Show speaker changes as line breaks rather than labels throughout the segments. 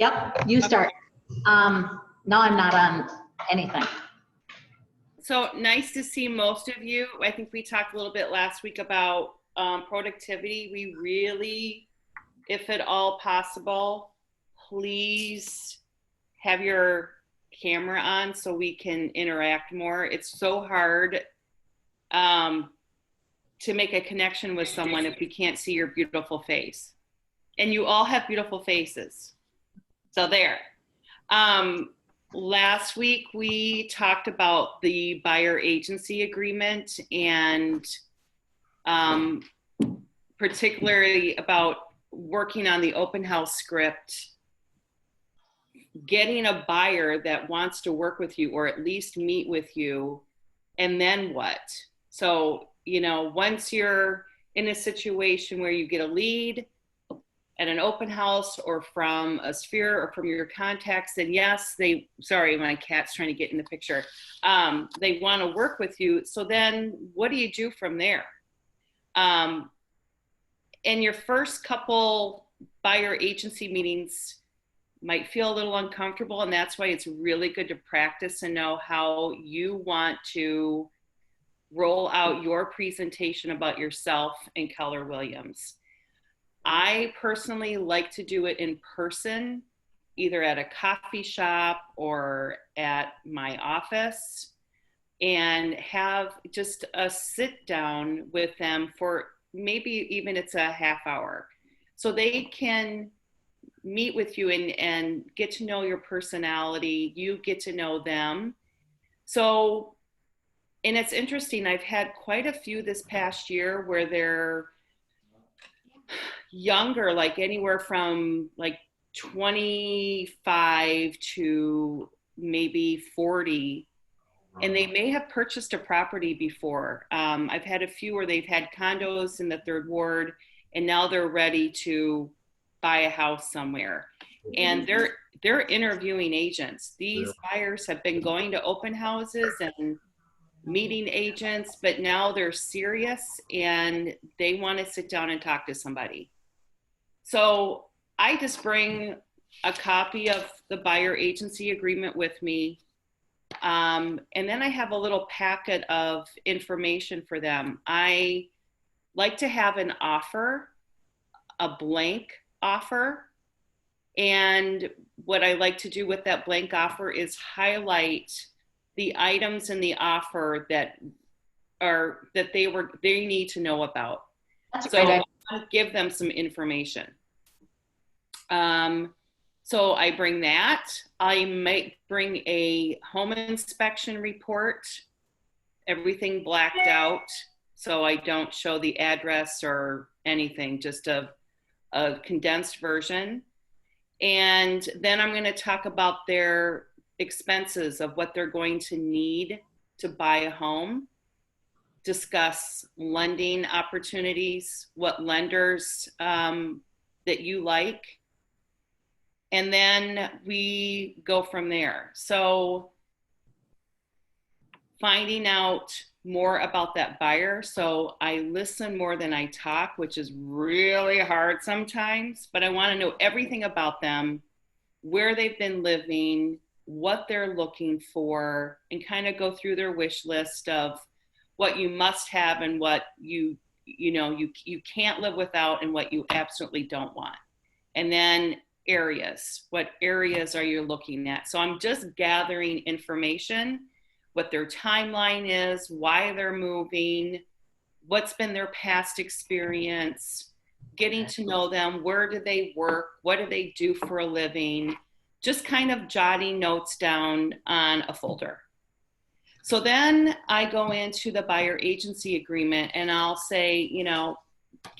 Yep, you start. No, I'm not on anything.
So nice to see most of you. I think we talked a little bit last week about productivity. We really, if at all possible, please have your camera on so we can interact more. It's so hard to make a connection with someone if we can't see your beautiful face. And you all have beautiful faces. So there. Last week we talked about the buyer agency agreement and particularly about working on the open house script, getting a buyer that wants to work with you or at least meet with you, and then what? So, you know, once you're in a situation where you get a lead at an open house or from a sphere or from your contacts, then yes, sorry, my cat's trying to get in the picture. They want to work with you. So then what do you do from there? And your first couple buyer agency meetings might feel a little uncomfortable, and that's why it's really good to practice and know how you want to roll out your presentation about yourself and Keller Williams. I personally like to do it in person, either at a coffee shop or at my office, and have just a sit down with them for maybe even it's a half hour. So they can meet with you and get to know your personality, you get to know them. So, and it's interesting, I've had quite a few this past year where they're younger, like anywhere from like 25 to maybe 40, and they may have purchased a property before. I've had a few where they've had condos in the third ward and now they're ready to buy a house somewhere, and they're interviewing agents. These buyers have been going to open houses and meeting agents, but now they're serious and they want to sit down and talk to somebody. So I just bring a copy of the buyer agency agreement with me. And then I have a little packet of information for them. I like to have an offer, a blank offer. And what I like to do with that blank offer is highlight the items in the offer that they need to know about.
That's
so
great.
I give them some information. So I bring that. I might bring a home inspection report, everything blacked out, so I don't show the address or anything, just a condensed version. And then I'm going to talk about their expenses of what they're going to need to buy a home, discuss lending opportunities, what lenders that you like, and then we go from there. So finding out more about that buyer. So I listen more than I talk, which is really hard sometimes, but I want to know everything about them, where they've been living, what they're looking for, and kind of go through their wish list of what you must have and what you can't live without and what you absolutely don't want. And then areas, what areas are you looking at? So I'm just gathering information, what their timeline is, why they're moving, what's been their past experience, getting to know them, where do they work, what do they do for a living, just kind of jotting notes down on a folder. So then I go into the buyer agency agreement and I'll say,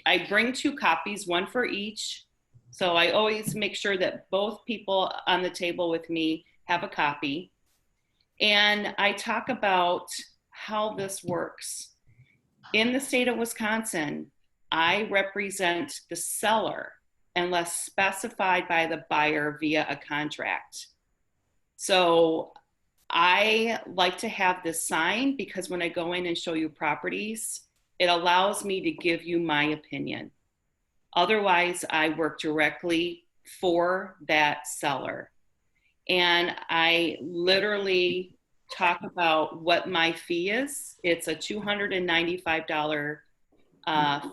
I bring 2 copies, one for each. So I always make sure that both people on the table with me have a copy. And I talk about how this works. In the state of Wisconsin, I represent the seller unless specified by the buyer via a contract. So I like to have this signed because when I go in and show you properties, it allows me to give you my opinion. Otherwise, I work directly for that seller. And I literally talk about what my fee is. It's a $295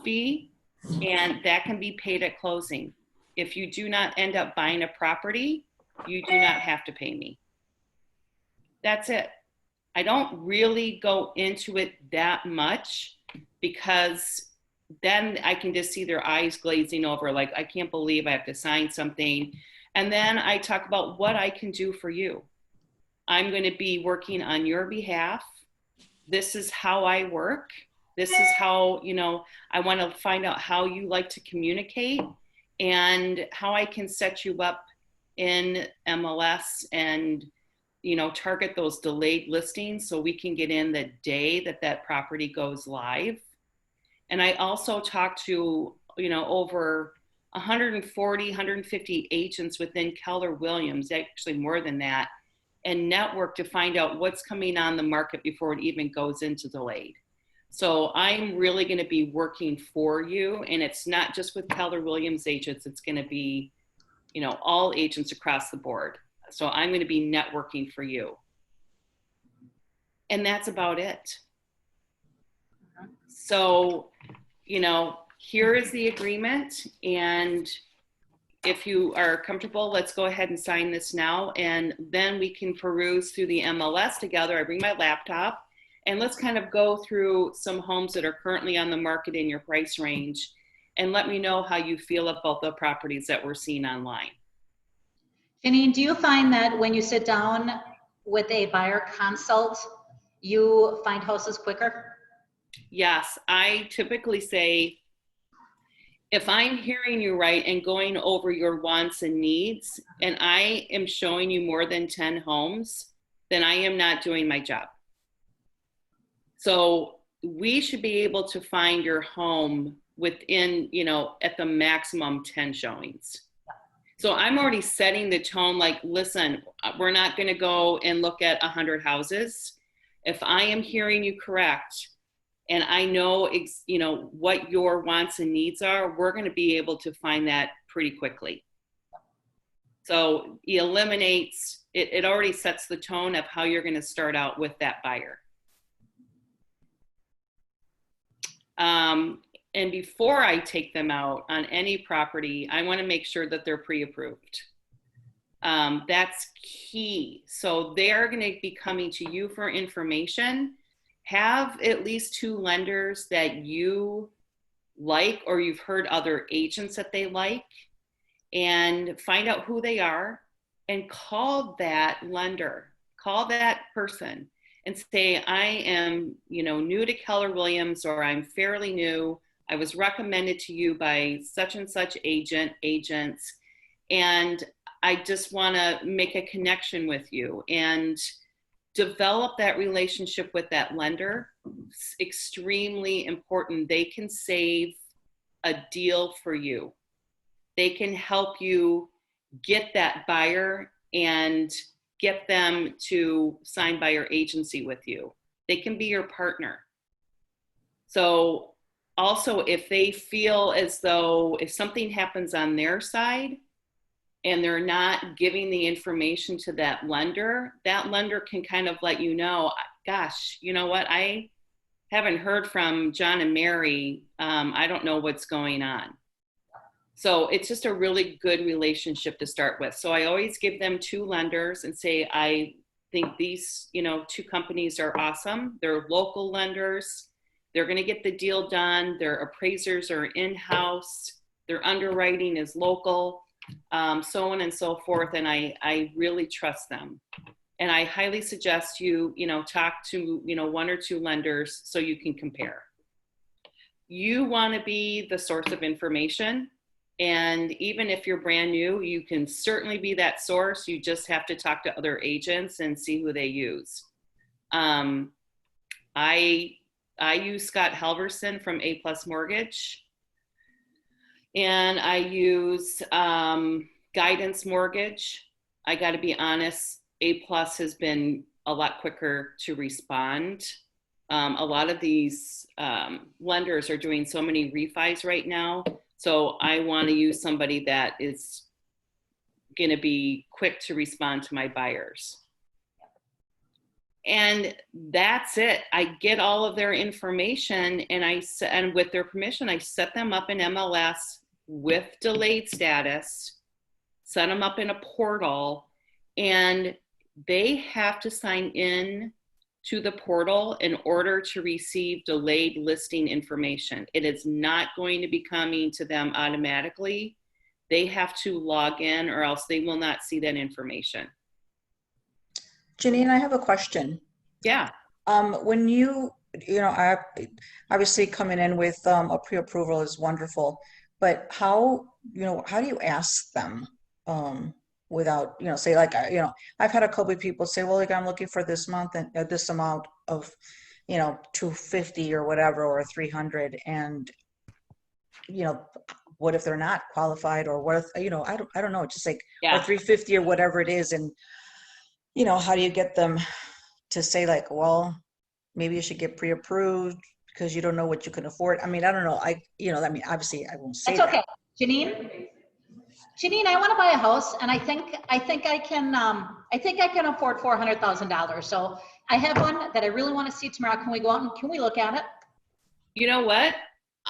fee, and that can be paid at closing. If you do not end up buying a property, you do not have to pay me. That's it. I don't really go into it that much, because then I can just see their eyes glazing over, like, I can't believe I have to sign something. And then I talk about what I can do for you. I'm going to be working on your behalf. This is how I work. This is how, I want to find out how you like to communicate and how I can set you up in MLS and, target those delayed listings so we can get in the day that that property goes live. And I also talk to, over 140, 150 agents within Keller Williams, actually more than that, and network to find out what's coming on the market before it even goes into delayed. So I'm really going to be working for you. And it's not just with Keller Williams agents, it's going to be, all agents across the board. So I'm going to be networking for you. And that's about it. So, here is the agreement. And if you are comfortable, let's go ahead and sign this now. And then we can peruse through the MLS together. I bring my laptop, and let's kind of go through some homes that are currently on the market in your price range, and let me know how you feel about the properties that we're seeing online.
Janine, do you find that when you sit down with a buyer consult, you find houses quicker?
Yes, I typically say, if I'm hearing you right and going over your wants and needs, and I am showing you more than 10 homes, then I am not doing my job. So we should be able to find your home within, at the maximum 10 showings. So I'm already setting the tone, like, listen, we're not going to go and look at 100 houses. If I am hearing you correct, and I know, what your wants and needs are, we're going to be able to find that pretty quickly. So it eliminates, it already sets the tone of how you're going to start out with that buyer. And before I take them out on any property, I want to make sure that they're pre-approved. That's key. So they're going to be coming to you for information. Have at least 2 lenders that you like, or you've heard other agents that they like, and find out who they are and call that lender, call that person and say, I am, new to Keller Williams, or I'm fairly new. I was recommended to you by such and such agents, and I just want to make a connection with you and develop that relationship with that lender. It's extremely important. They can save a deal for you. They can help you get that buyer and get them to sign buyer agency with you. They can be your partner. So also, if they feel as though if something happens on their side and they're not giving the information to that lender can kind of let you know, gosh, you know what? I haven't heard from John and Mary. I don't know what's going on. So it's just a really good relationship to start with. So I always give them 2 lenders and say, I think these, 2 companies are awesome. They're local lenders. They're going to get the deal done. Their appraisers are in-house. Their underwriting is local, so on and so forth. And I really trust them. And I highly suggest you, talk to, 1 or 2 lenders so you can compare. You want to be the source of information. And even if you're brand new, you can certainly be that source. You just have to talk to other agents and see who they use. I use Scott Halverson from A+ Mortgage, and I use Guidance Mortgage. I got to be honest, A+ has been a lot quicker to respond. A lot of these lenders are doing so many refis right now. So I want to use somebody that is going to be quick to respond to my buyers. And that's it. I get all of their information, and with their permission, I set them up in MLS with delayed status, set them up in a portal, and they have to sign in to the portal in order to receive delayed listing information. It is not going to be coming to them automatically. They have to log in, or else they will not see that information.
Janine, I have a question.
Yeah.
When I obviously coming in with a pre-approval is wonderful, but how do you ask them without, say like, I've had a couple of people say, well, like I'm looking for this month and this amount of, 250 or whatever, or 300. And, what if they're not qualified, or what if, I don't know, just like, or 350 or whatever it is. And, how do you get them to say like, well, maybe you should get pre-approved because you don't know what you can afford? I mean, I don't know. Obviously I won't say
That's okay. Janine, I want to buy a house, and I think I can afford $400,000. So I have one that I really want to see tomorrow. Can we go out and can we look at it?
You know what?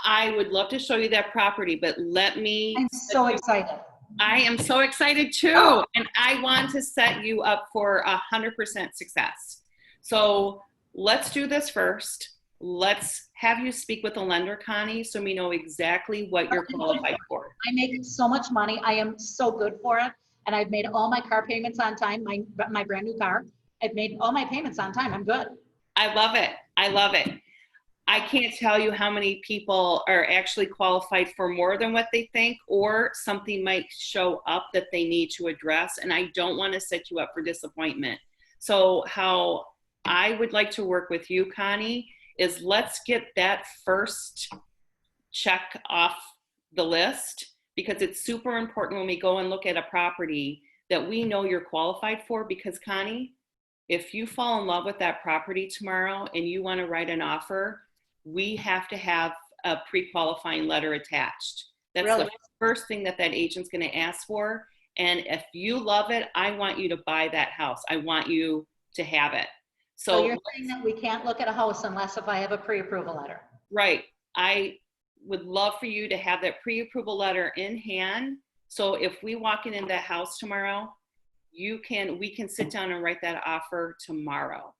I would love to show you that property, but
I'm so excited.
I am so excited too. And I want to set you up for 100% success. So let's do this first. Let's have you speak with the lender, Connie, so we know exactly what you're qualified for.
I make so much money. I am so good for it. And I've made all my car payments on time, my brand new car. I've made all my payments on time. I'm good.
I love it. I love it. I can't tell you how many people are actually qualified for more than what they think, or something might show up that they need to address. And I don't want to set you up for disappointment. So how I would like to work with you, Connie, is let's get that first check off the list, because it's super important when we go and look at a property that we know you're qualified for. Because Connie, if you fall in love with that property tomorrow and you want to write an offer, we have to have a pre-qualifying letter attached. That's really the first thing that agent's going to ask for. And if you love it, I want you to buy that house. I want you to have it.
So you're saying that we can't look at a house unless if I have a pre-approval letter.
Right. I would love for you to have that pre-approval letter in hand. So if we walk in that house tomorrow, we can sit down and write that offer tomorrow.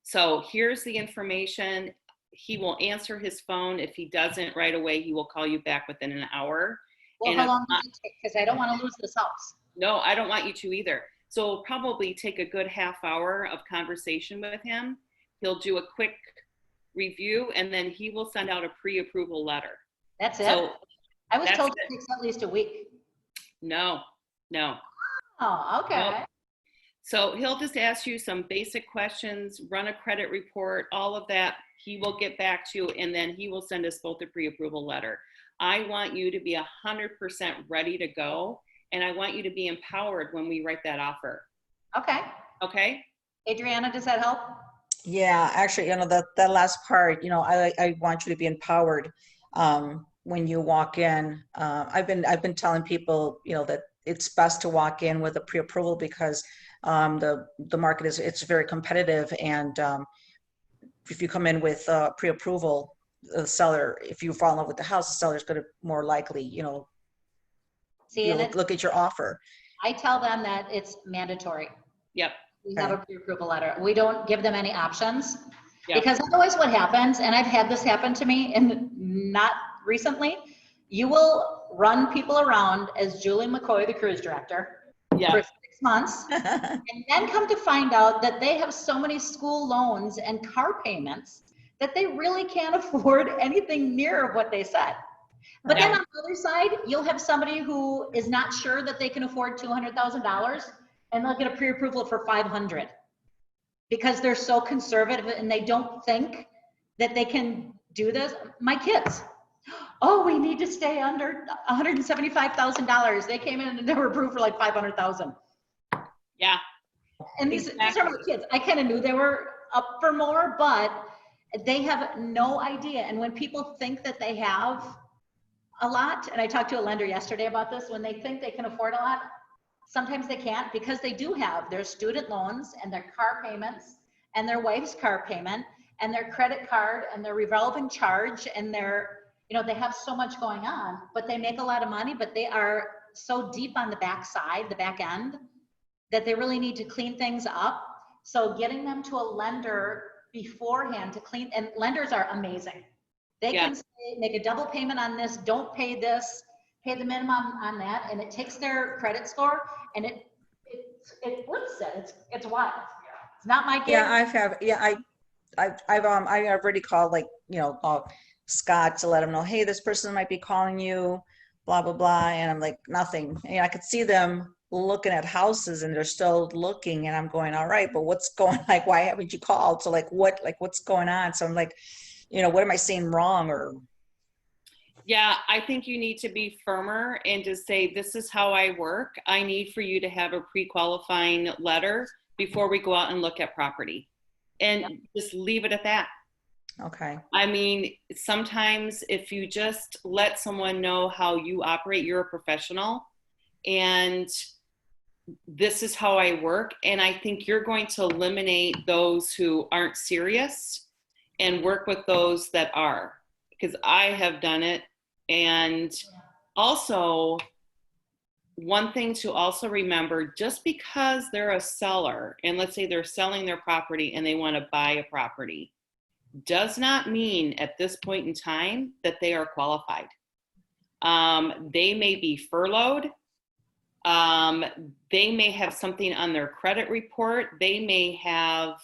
So here's the information. He will answer his phone. If he doesn't right away, he will call you back within an hour.
Well, how long does it take? Because I don't want to lose this house.
No, I don't want you to either. So it'll probably take a good half hour of conversation with him. He'll do a quick review, and then he will send out a pre-approval letter.
That's it? So I was told it takes at least a week.
No.
Oh, okay.
No. So he'll just ask you some basic questions, run a credit report, all of that. He will get back to you, and then he will send us both a pre-approval letter. I want you to be 100% ready to go, and I want you to be empowered when we write that offer.
Okay.
Okay.
Adriana, does that help?
Yeah, actually, that last part, I want you to be empowered when you walk in. I've been telling people, that it's best to walk in with a pre-approval, because the market it's very competitive, and if you come in with pre-approval, the seller, if you fall in love with the house, the seller is going to more likely, look at your offer.
I tell them that it's mandatory.
Yep.
We have a pre-approval letter. We don't give them any options. Yep. Because otherwise what happens, and I've had this happen to me, and not recently, you will run people around as Julie McCoy, the cruise director, for 6 months, and then come to find out that they have so many school loans and car payments that they really can't afford anything near what they said. But then on the other side, you'll have somebody who is not sure that they can afford $200,000, and they'll get a pre-approval for $500 because they're so conservative and they don't think that they can do this. My kids, oh, we need to stay under $175,000. They came in and they were approved for like $500,000. Yeah. And these are my kids. I kind of knew they were up for more, but they have no idea. And when people think that they have a lot, and I talked to a lender yesterday about this, when they think they can afford a lot, sometimes they can't because they do have their student loans and their car payments and their wife's car payment and their credit card and their revolving charge and their, you know, they have so much going on, but they make a lot of money, but they are so deep on the back side, the back end, that they really need to clean things up. So getting them to a lender beforehand to clean, and lenders are amazing. They can say, make a double payment on this, don't pay this, pay the minimum on that, and it takes their credit score and it flips it. It's wild. It's not my game.
I've already called, like, you know, Scott to let him know, hey, this person might be calling you, blah blah blah, and I'm like, nothing. You know, I could see them looking at houses and they're still looking, and I'm going, all right, but what's going, like, why haven't you called? So what's going on? So I'm like, you know, what am I saying wrong? Or
yeah, I think you need to be firmer and to say, this is how I work. I need for you to have a pre-qualifying letter before we go out and look at property, and just leave it at that.
Okay.
I mean, sometimes if you just let someone know how you operate, you're a professional, and this is how I work. And I think you're going to eliminate those who aren't serious and work with those that are, because I have done it. And also, one thing to also remember, just because they're a seller, and let's say they're selling their property and they want to buy a property, does not mean at this point in time that they are qualified. They may be furloughed. They may have something on their credit report. They may have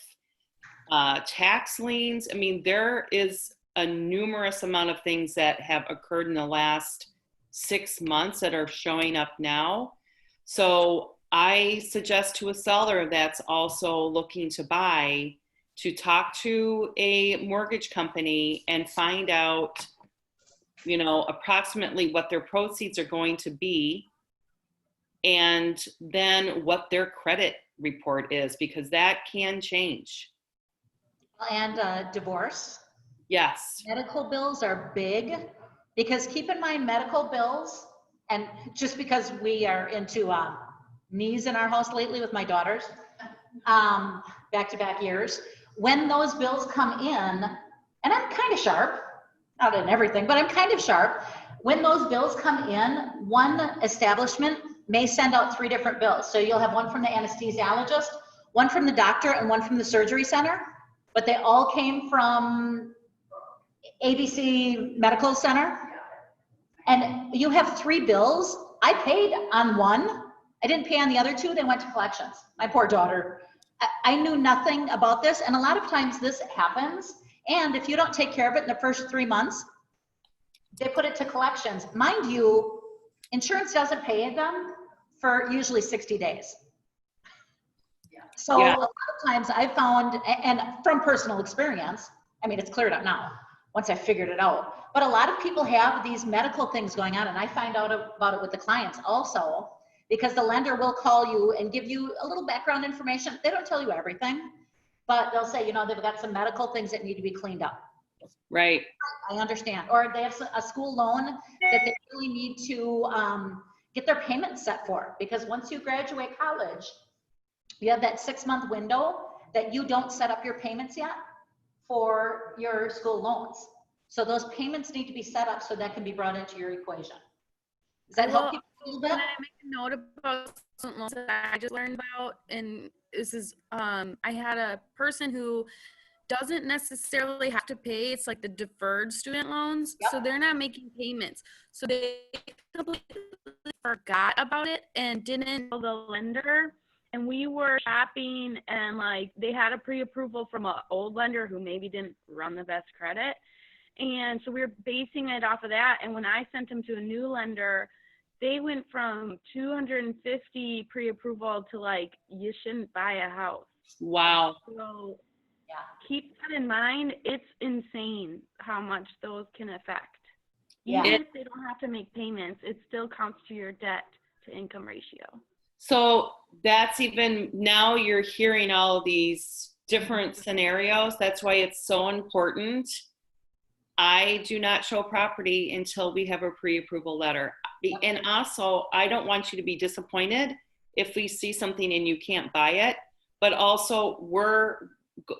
tax liens. I mean, there is a numerous amount of things that have occurred in the last 6 months that are showing up now. So I suggest to a seller that's also looking to buy to talk to a mortgage company and find out, you know, approximately what their proceeds are going to be, and then what their credit report is, because that can change.
And divorce.
Yes.
Medical bills are big, because keep in mind, medical bills, and just because we are into knees in our house lately with my daughters, back-to-back years, when those bills come in, and I'm kind of sharp, not in everything, but I'm kind of sharp. When those bills come in, one establishment may send out 3 different bills. So you'll have one from the anesthesiologist, one from the doctor, and one from the surgery center, but they all came from ABC Medical Center. And you have 3 bills. I paid on one. I didn't pay on the other 2. They went to collections. My poor daughter. I knew nothing about this. And a lot of times this happens. And if you don't take care of it in the first 3 months, they put it to collections. Mind you, insurance doesn't pay them for usually 60 days. So a lot of times I found, and from personal experience, I mean, it's cleared up now once I figured it out. But a lot of people have these medical things going on, and I find out about it with the clients also, because the lender will call you and give you a little background information. They don't tell you everything, but they'll say, you know, they've got some medical things that need to be cleaned up.
Right.
I understand. Or they have a school loan that they really need to get their payments set for, because once you graduate college, you have that 6-month window that you don't set up your payments yet for your school loans. So those payments need to be set up so that can be brought into your equation. Does that help you a little bit?
Can I make a note about student loans that I just learned about? And this is, I had a person who doesn't necessarily have to pay. It's like the deferred student loans.
Yep.
So they're not making payments. So they completely forgot about it and didn't tell the lender. And we were shopping, and like they had a pre-approval from an old lender who maybe didn't run the best credit. And so we were basing it off of that. And when I sent them to a new lender, they went from 250 pre-approval to like, you shouldn't buy a house.
Wow.
So keep that in mind. It's insane how much those can affect.
Yeah.
Even if they don't have to make payments, it still counts to your debt to income ratio.
So that's even, now you're hearing all these different scenarios. That's why it's so important. I do not show property until we have a pre-approval letter. And also, I don't want you to be disappointed if we see something and you can't buy it, but also we're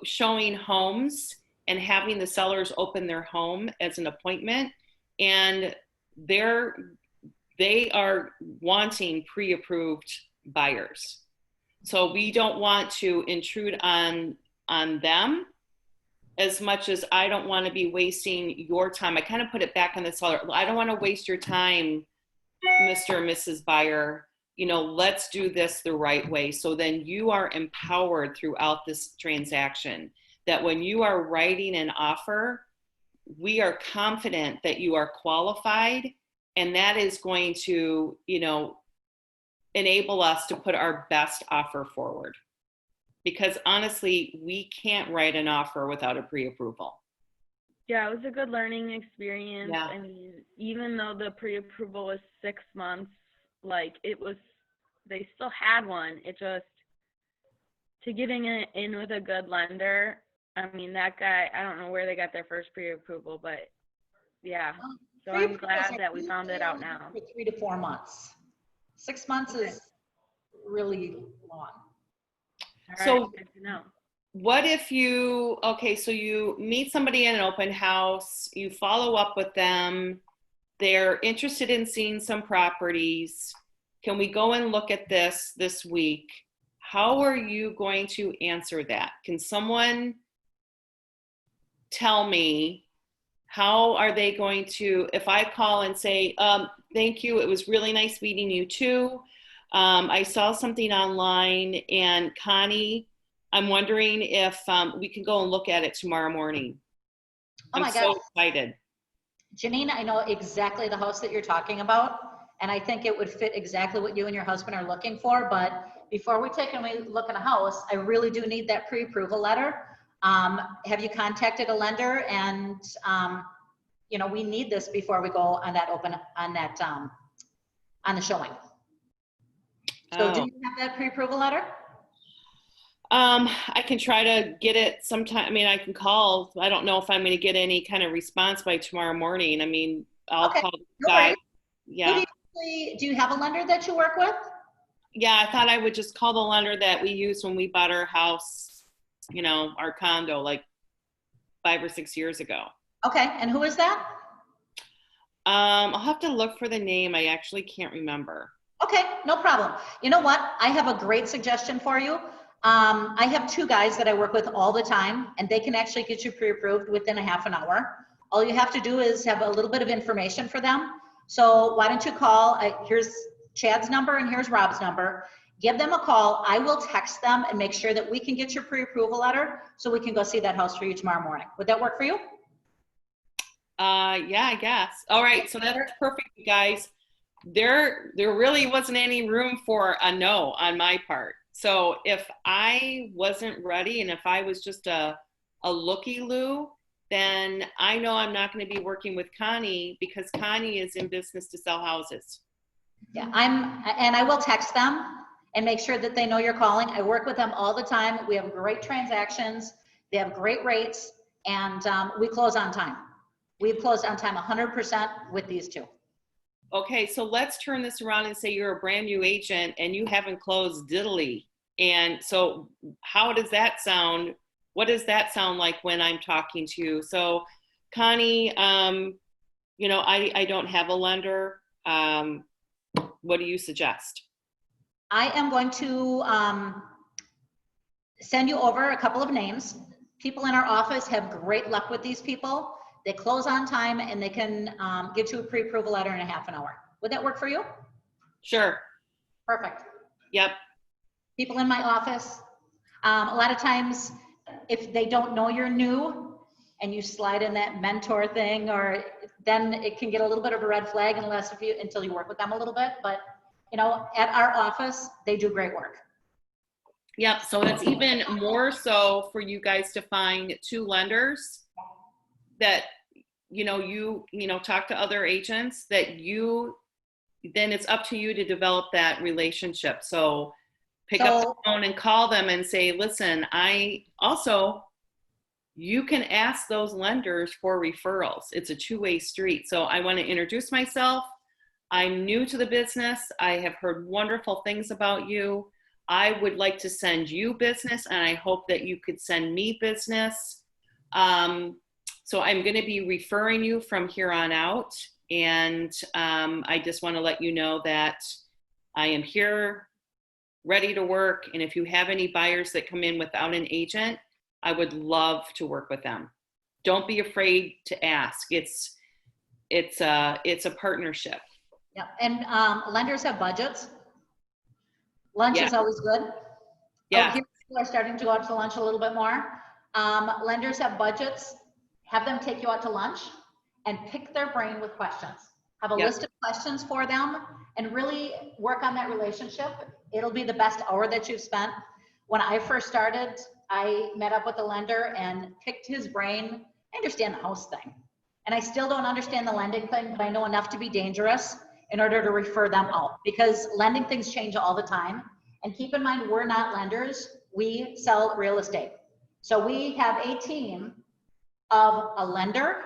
showing homes and having the sellers open their home as an appointment, and they are wanting pre-approved buyers. So we don't want to intrude on them as much as I don't want to be wasting your time. I kind of put it back on the seller. I don't want to waste your time, Mr. and Mrs. Buyer. You know, let's do this the right way. So then you are empowered throughout this transaction, that when you are writing an offer, we are confident that you are qualified, and that is going to, you know, enable us to put our best offer forward. Because honestly, we can't write an offer without a pre-approval.
Yeah, it was a good learning experience.
Yeah.
I mean, even though the pre-approval was 6 months, like they still had one. It just, to getting it in with a good lender, I mean, that guy, I don't know where they got their first pre-approval, but yeah. So I'm glad that we found it out now.
For 3 to 4 months. 6 months is really long.
All
So
right, good to know.
what if you, okay, so you meet somebody in an open house, you follow up with them, they're interested in seeing some properties. Can we go and look at this week? How are you going to answer that? Can someone tell me, how are they going to, if I call and say, thank you, it was really nice meeting you too. I saw something online, and Connie, I'm wondering if we can go and look at it tomorrow morning.
Oh my
I'm so
gosh.
excited.
Janine, I know exactly the house that you're talking about, and I think it would fit exactly what you and your husband are looking for. But before we take a look at a house, I really do need that pre-approval letter. Have you contacted a lender? And you know, we need this before we go on that on the showing. So do you have that pre-approval letter?
I can try to get it sometime. I mean, I can call. I don't know if I'm going to get any kind of response by tomorrow morning. I mean, I'll call the guy. Yeah.
Do you have a lender that you work with?
Yeah, I thought I would just call the lender that we used when we bought our house, you know, our condo, like 5 or 6 years ago.
Okay, and who is that?
I'll have to look for the name. I actually can't remember.
Okay, no problem. You know what? I have a great suggestion for you. I have 2 guys that I work with all the time, and they can actually get you pre-approved within a half an hour. All you have to do is have a little bit of information for them. So why don't you call, here's Chad's number and here's Rob's number. Give them a call. I will text them and make sure that we can get your pre-approval letter so we can go see that house for you tomorrow morning. Would that work for you?
Yeah, I guess. All right, so that's perfect, you guys. There really wasn't any room for a no on my part. So if I wasn't ready and if I was just a looky-loo, then I know I'm not going to be working with Connie, because Connie is in business to sell houses.
Yeah, and I will text them and make sure that they know you're calling. I work with them all the time. We have great transactions. They have great rates, and we close on time. We've closed on time 100% with these 2.
Okay, so let's turn this around and say you're a brand new agent and you haven't closed diddly. And so how does that sound? What does that sound like when I'm talking to you? So Connie, you know, I don't have a lender. What do you suggest?
I am going to send you over a couple of names. People in our office have great luck with these people. They close on time, and they can get you a pre-approval letter in a half an hour. Would that work for you?
Sure.
Perfect.
Yep.
People in my office, a lot of times, if they don't know you're new and you slide in that mentor thing, or then it can get a little bit of a red flag until you work with them a little bit. But you know, at our office, they do great work.
Yep. So it's even more so for you guys to find 2 lenders that, you know, talk to other agents that then it's up to you to develop that relationship. So pick up the phone and call them and say, listen, you can ask those lenders for referrals. It's a 2-way street. So I want to introduce myself. I'm new to the business. I have heard wonderful things about you. I would like to send you business, and I hope that you could send me business. So I'm going to be referring you from here on out. And I just want to let you know that I am here, ready to work. And if you have any buyers that come in without an agent, I would love to work with them. Don't be afraid to ask. It's a partnership.
Yeah, and lenders have budgets. Lunch
Yeah.
is always good.
Yeah.
Oh, here people are starting to go out to lunch a little bit more. Lenders have budgets. Have them take you out to lunch and pick their brain with questions. Have a
Yep.
list of questions for them and really work on that relationship. It'll be the best hour that you've spent. When I first started, I met up with a lender and picked his brain. I understand the house thing. And I still don't understand the lending thing, but I know enough to be dangerous in order to refer them out, because lending things change all the time. And keep in mind, we're not lenders. We sell real estate. So we have a team of a lender,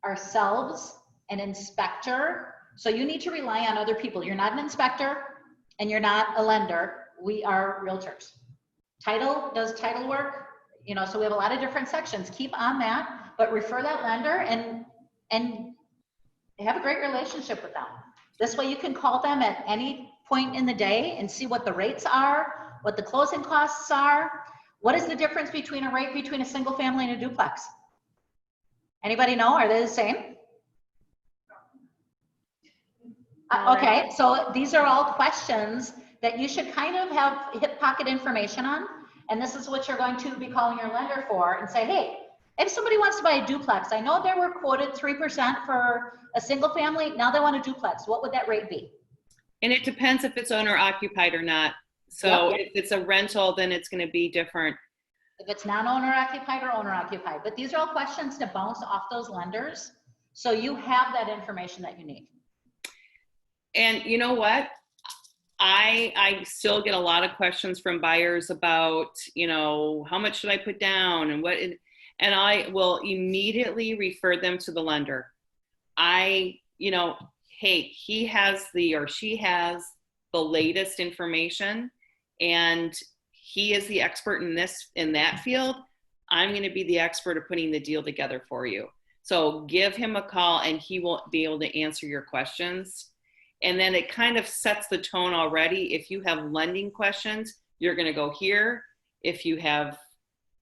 ourselves, an inspector. So you need to rely on other people. You're not an inspector and you're not a lender. We are realtors. Title does title work, you know, so we have a lot of different sections. Keep on that, but refer that lender and have a great relationship with them. This way you can call them at any point in the day and see what the rates are, what the closing costs are. What is the difference between a rate between a single family and a duplex? Anybody know? Are they the same? Okay, so these are all questions that you should kind of have hip pocket information on. And this is what you're going to be calling your lender for and say, hey, if somebody wants to buy a duplex, I know they were quoted 3% for a single family. Now they want a duplex. What would that rate be?
And it depends if it's owner occupied or not. So
Yep.
if it's a rental, then it's going to be different.
If it's non-owner occupied or owner occupied. But these are all questions to bounce off those lenders. So you have that information that you need.
And you know what? I still get a lot of questions from buyers about, you know, how much should I put down and what, and I will immediately refer them to the lender. You know, hey, he has or she has the latest information and he is the expert in that field. I'm going to be the expert of putting the deal together for you. So give him a call and he will be able to answer your questions. And then it kind of sets the tone already. If you have lending questions, you're going to go here. If you have,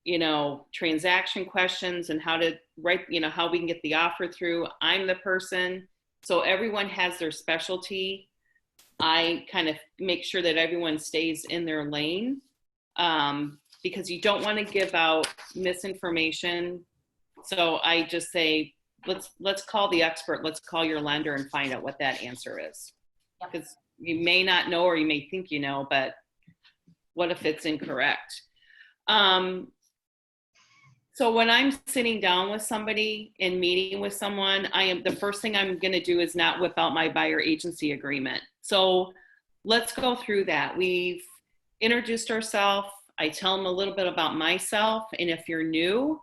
you know, transaction questions and how to write, you know, how we can get the offer through, I'm the person. So everyone has their specialty. I kind of make sure that everyone stays in their lane because you don't want to give out misinformation. So I just say, let's call the expert. Let's call your lender and find out what that answer is. Because you may not know, or you may think you know, but what if it's incorrect? So when I'm sitting down with somebody and meeting with someone, the first thing I'm going to do is not whip out my buyer agency agreement. So let's go through that. We've introduced ourselves. I tell them a little bit about myself. And if you're new,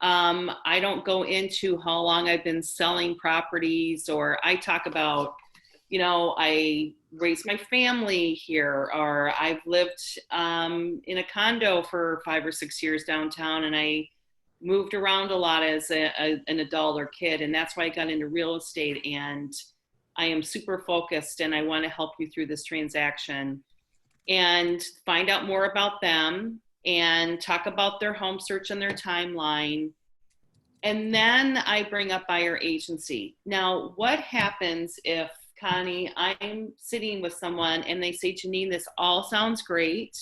I don't go into how long I've been selling properties, or I talk about, you know, I raised my family here, or I've lived in a condo for 5 or 6 years downtown, and I moved around a lot as an adult or kid, and that's why I got into real estate, and I am super focused, and I want to help you through this transaction, and find out more about them, and talk about their home search and their timeline. And then I bring up buyer agency. Now, what happens if, Connie, I'm sitting with someone and they say, Janine, this all sounds great.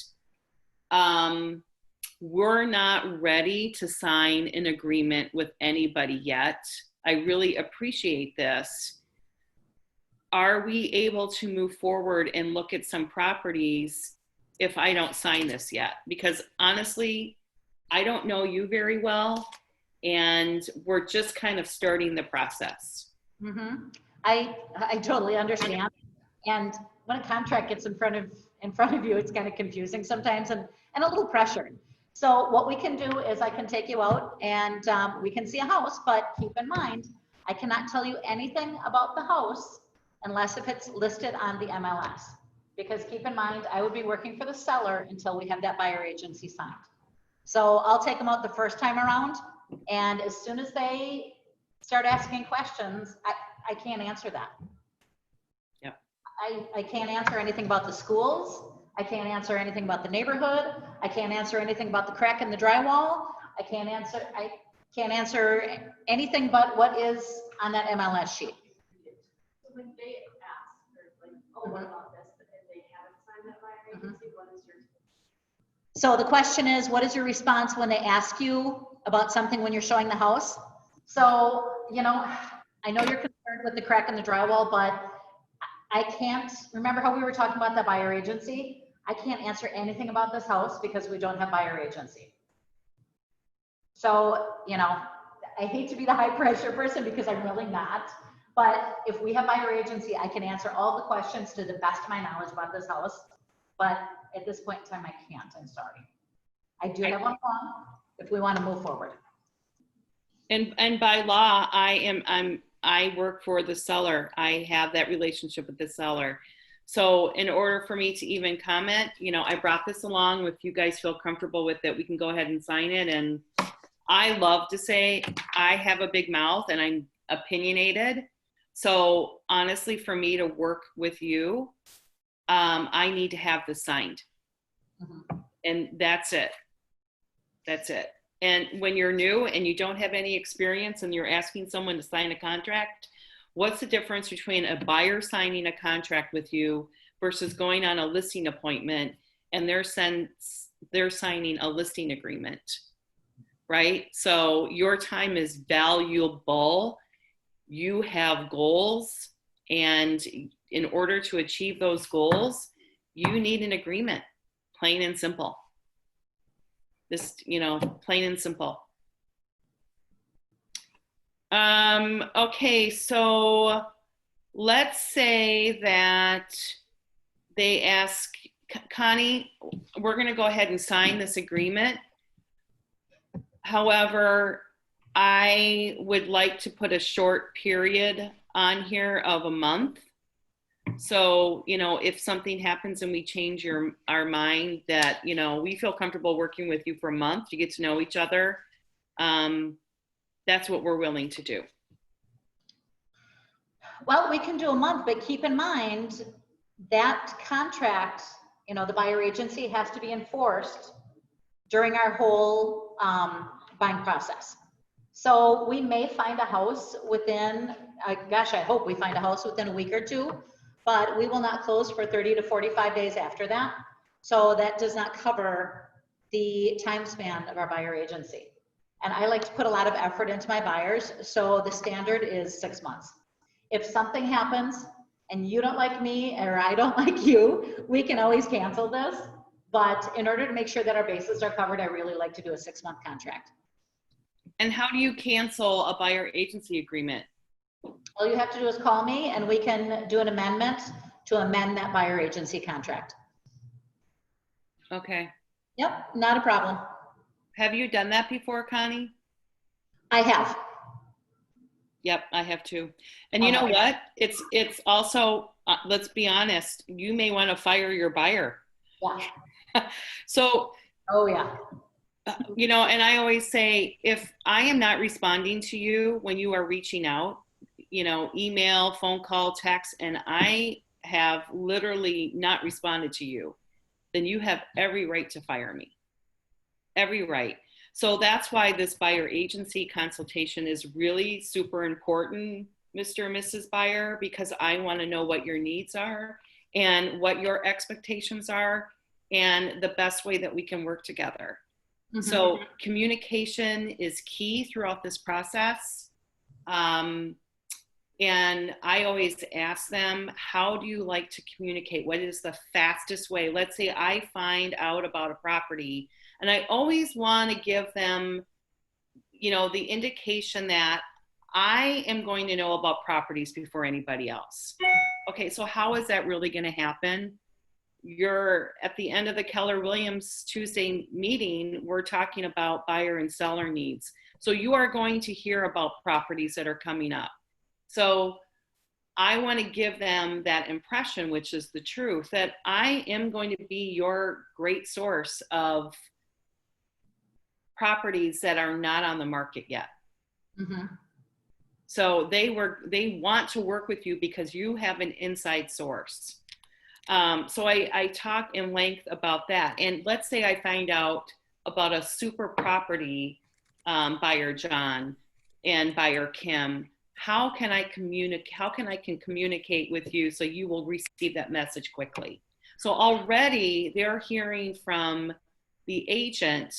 We're not ready to sign an agreement with anybody yet. I really appreciate this. Are we able to move forward and look at some properties if I don't sign this yet? Because honestly, I don't know you very well, and we're just kind of starting the process.
Mm-hmm. I totally understand. And when a contract gets in front of you, it's kind of confusing sometimes and a little pressured. So what we can do is I can take you out and we can see a house, but keep in mind, I cannot tell you anything about the house unless if it's listed on the MLS. Because keep in mind, I would be working for the seller until we have that buyer agency signed. So I'll take them out the first time around, and as soon as they start asking questions, I can't answer that.
Yep.
I can't answer anything about the schools. I can't answer anything about the neighborhood. I can't answer anything about the crack in the drywall. I can't answer anything but what is on that MLS sheet.
So when they ask, or like, oh, what about this, but if they haven't signed that buyer agency, what is your?
So the question is, what is your response when they ask you about something when you're showing the house? So, you know, I know you're concerned with the crack in the drywall, but I can't, remember how we were talking about the buyer agency? I can't answer anything about this house because we don't have buyer agency. So, you know, I hate to be the high pressure person because I'm really not, but if we have buyer agency, I can answer all the questions to the best of my knowledge about this house. But at this point in time, I can't, I'm sorry. I do have one form if we want to move forward.
And by law, I work for the seller. I have that relationship with the seller. So in order for me to even comment, you know, I brought this along. If you guys feel comfortable with it, we can go ahead and sign it. And I love to say I have a big mouth and I'm opinionated. So honestly, for me to work with you, I need to have this signed.
Mm-hmm.
And that's it. That's it. And when you're new and you don't have any experience and you're asking someone to sign a contract, what's the difference between a buyer signing a contract with you versus going on a listing appointment and they're signing a listing agreement, right? So your time is valuable. You have goals, and in order to achieve those goals, you need an agreement, plain and simple. This, you know, plain and simple. Okay, so let's say that they ask, Connie, we're going to go ahead and sign this agreement. However, I would like to put a short period on here of a month. So, you know, if something happens and we change our mind that, you know, we feel comfortable working with you for a month to get to know each other, that's what we're willing to do.
Well, we can do a month, but keep in mind that contract, you know, the buyer agency has to be enforced during our whole buying process. So we may find a house within, gosh, I hope we find a house within a week or two, but we will not close for 30 to 45 days after that. So that does not cover the time span of our buyer agency. And I like to put a lot of effort into my buyers. So the standard is 6 months. If something happens and you don't like me or I don't like you, we can always cancel this. But in order to make sure that our bases are covered, I really like to do a 6-month contract.
And how do you cancel a buyer agency agreement?
All you have to do is call me and we can do an amendment to amend that buyer agency contract.
Okay.
Yep, not a problem.
Have you done that before, Connie?
I have.
Yep, I have too. And you know what? It's also, let's be honest, you may want to fire your buyer.
Yeah.
So,
oh yeah.
You know, and I always say, if I am not responding to you when you are reaching out, you know, email, phone call, text, and I have literally not responded to you, then you have every right to fire me. Every right. So that's why this buyer agency consultation is really super important, Mr. and Mrs. Buyer, because I want to know what your needs are and what your expectations are and the best way that we can work together. Mm-hmm. So communication is key throughout this process. And I always ask them, how do you like to communicate? What is the fastest way? Let's say I find out about a property, and I always want to give them, you know, the indication that I am going to know about properties before anybody else. Okay, so how is that really going to happen? You're at the end of the Keller Williams Tuesday meeting, we're talking about buyer and seller needs. So you are going to hear about properties that are coming up. So I want to give them that impression, which is the truth, that I am going to be your great source of properties that are not on the market yet.
Mm-hmm.
So they want to work with you because you have an inside source. So I talk in length about that. And let's say I find out about a super property buyer John and buyer Kim. How can I communicate with you so you will receive that message quickly? So already they're hearing from the agent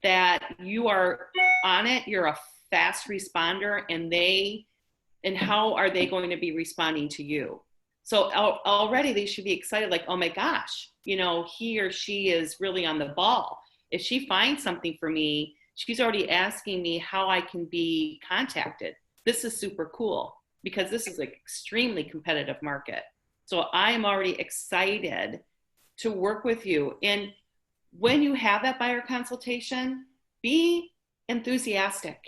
that you are on it, you're a fast responder, and how are they going to be responding to you? So already they should be excited, like, oh my gosh, you know, he or she is really on the ball. If she finds something for me, she's already asking me how I can be contacted. This is super cool because this is an extremely competitive market. So I am already excited to work with you. And when you have that buyer consultation, be enthusiastic.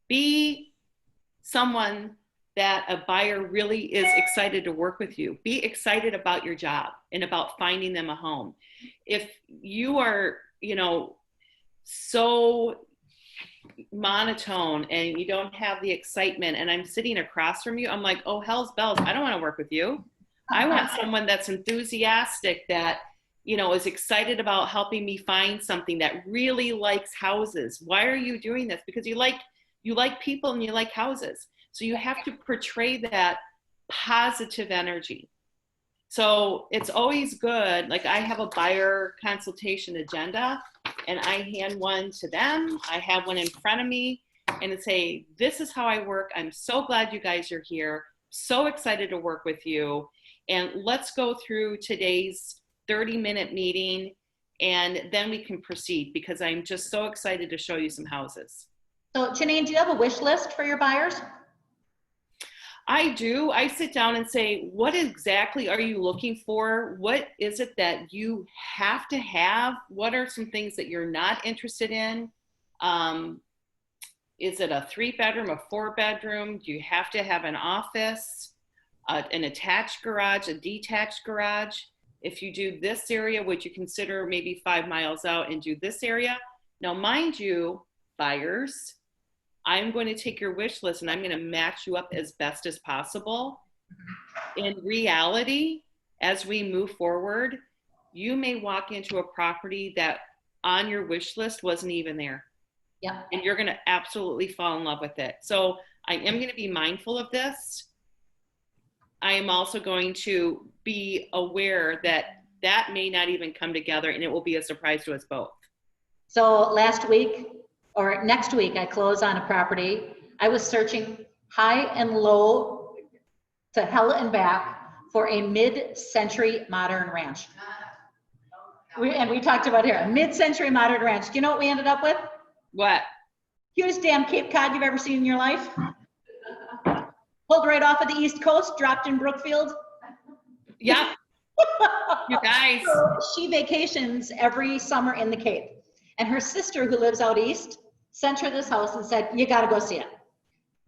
Be someone that a buyer really is excited to work with you. Be excited about your job and about finding them a home. If you are, you know, so monotone and you don't have the excitement and I'm sitting across from you, I'm like, oh, hell's bells, I don't want to work with you. I want someone that's enthusiastic, that, you know, is excited about helping me find something, that really likes houses. Why are you doing this? Because you like people and you like houses. So you have to portray that positive energy. So it's always good. Like, I have a buyer consultation agenda and I hand one to them. I have one in front of me and I say, this is how I work. I'm so glad you guys are here. So excited to work with you. And let's go through today's 30-minute meeting and then we can proceed, because I'm just so excited to show you some houses.
So Janine, do you have a wish list for your buyers?
I do. I sit down and say, what exactly are you looking for? What is it that you have to have? What are some things that you're not interested in? Is it a 3-bedroom, a 4-bedroom? Do you have to have an office, an attached garage, a detached garage? If you do this area, would you consider maybe 5 miles out and do this area? Now, mind you, buyers, I'm going to take your wish list and I'm going to match you up as best as possible. In reality, as we move forward, you may walk into a property that on your wish list wasn't even there.
Yeah.
And you're going to absolutely fall in love with it. So I am going to be mindful of this. I am also going to be aware that that may not even come together and it will be a surprise to us both. So
last week, or next week, I close on a property. I was searching high and low to hell and back for a mid-century modern ranch. We talked about here, a mid-century modern ranch. Do you know what we ended up with? What? Cutest damn Cape Cod you've ever seen in your life. Pulled right off of the East Coast, dropped in Brookfield. Yeah. You guys. So she vacations every summer in the Cape. And her sister, who lives out east, sent her this house and said, you got to go see it.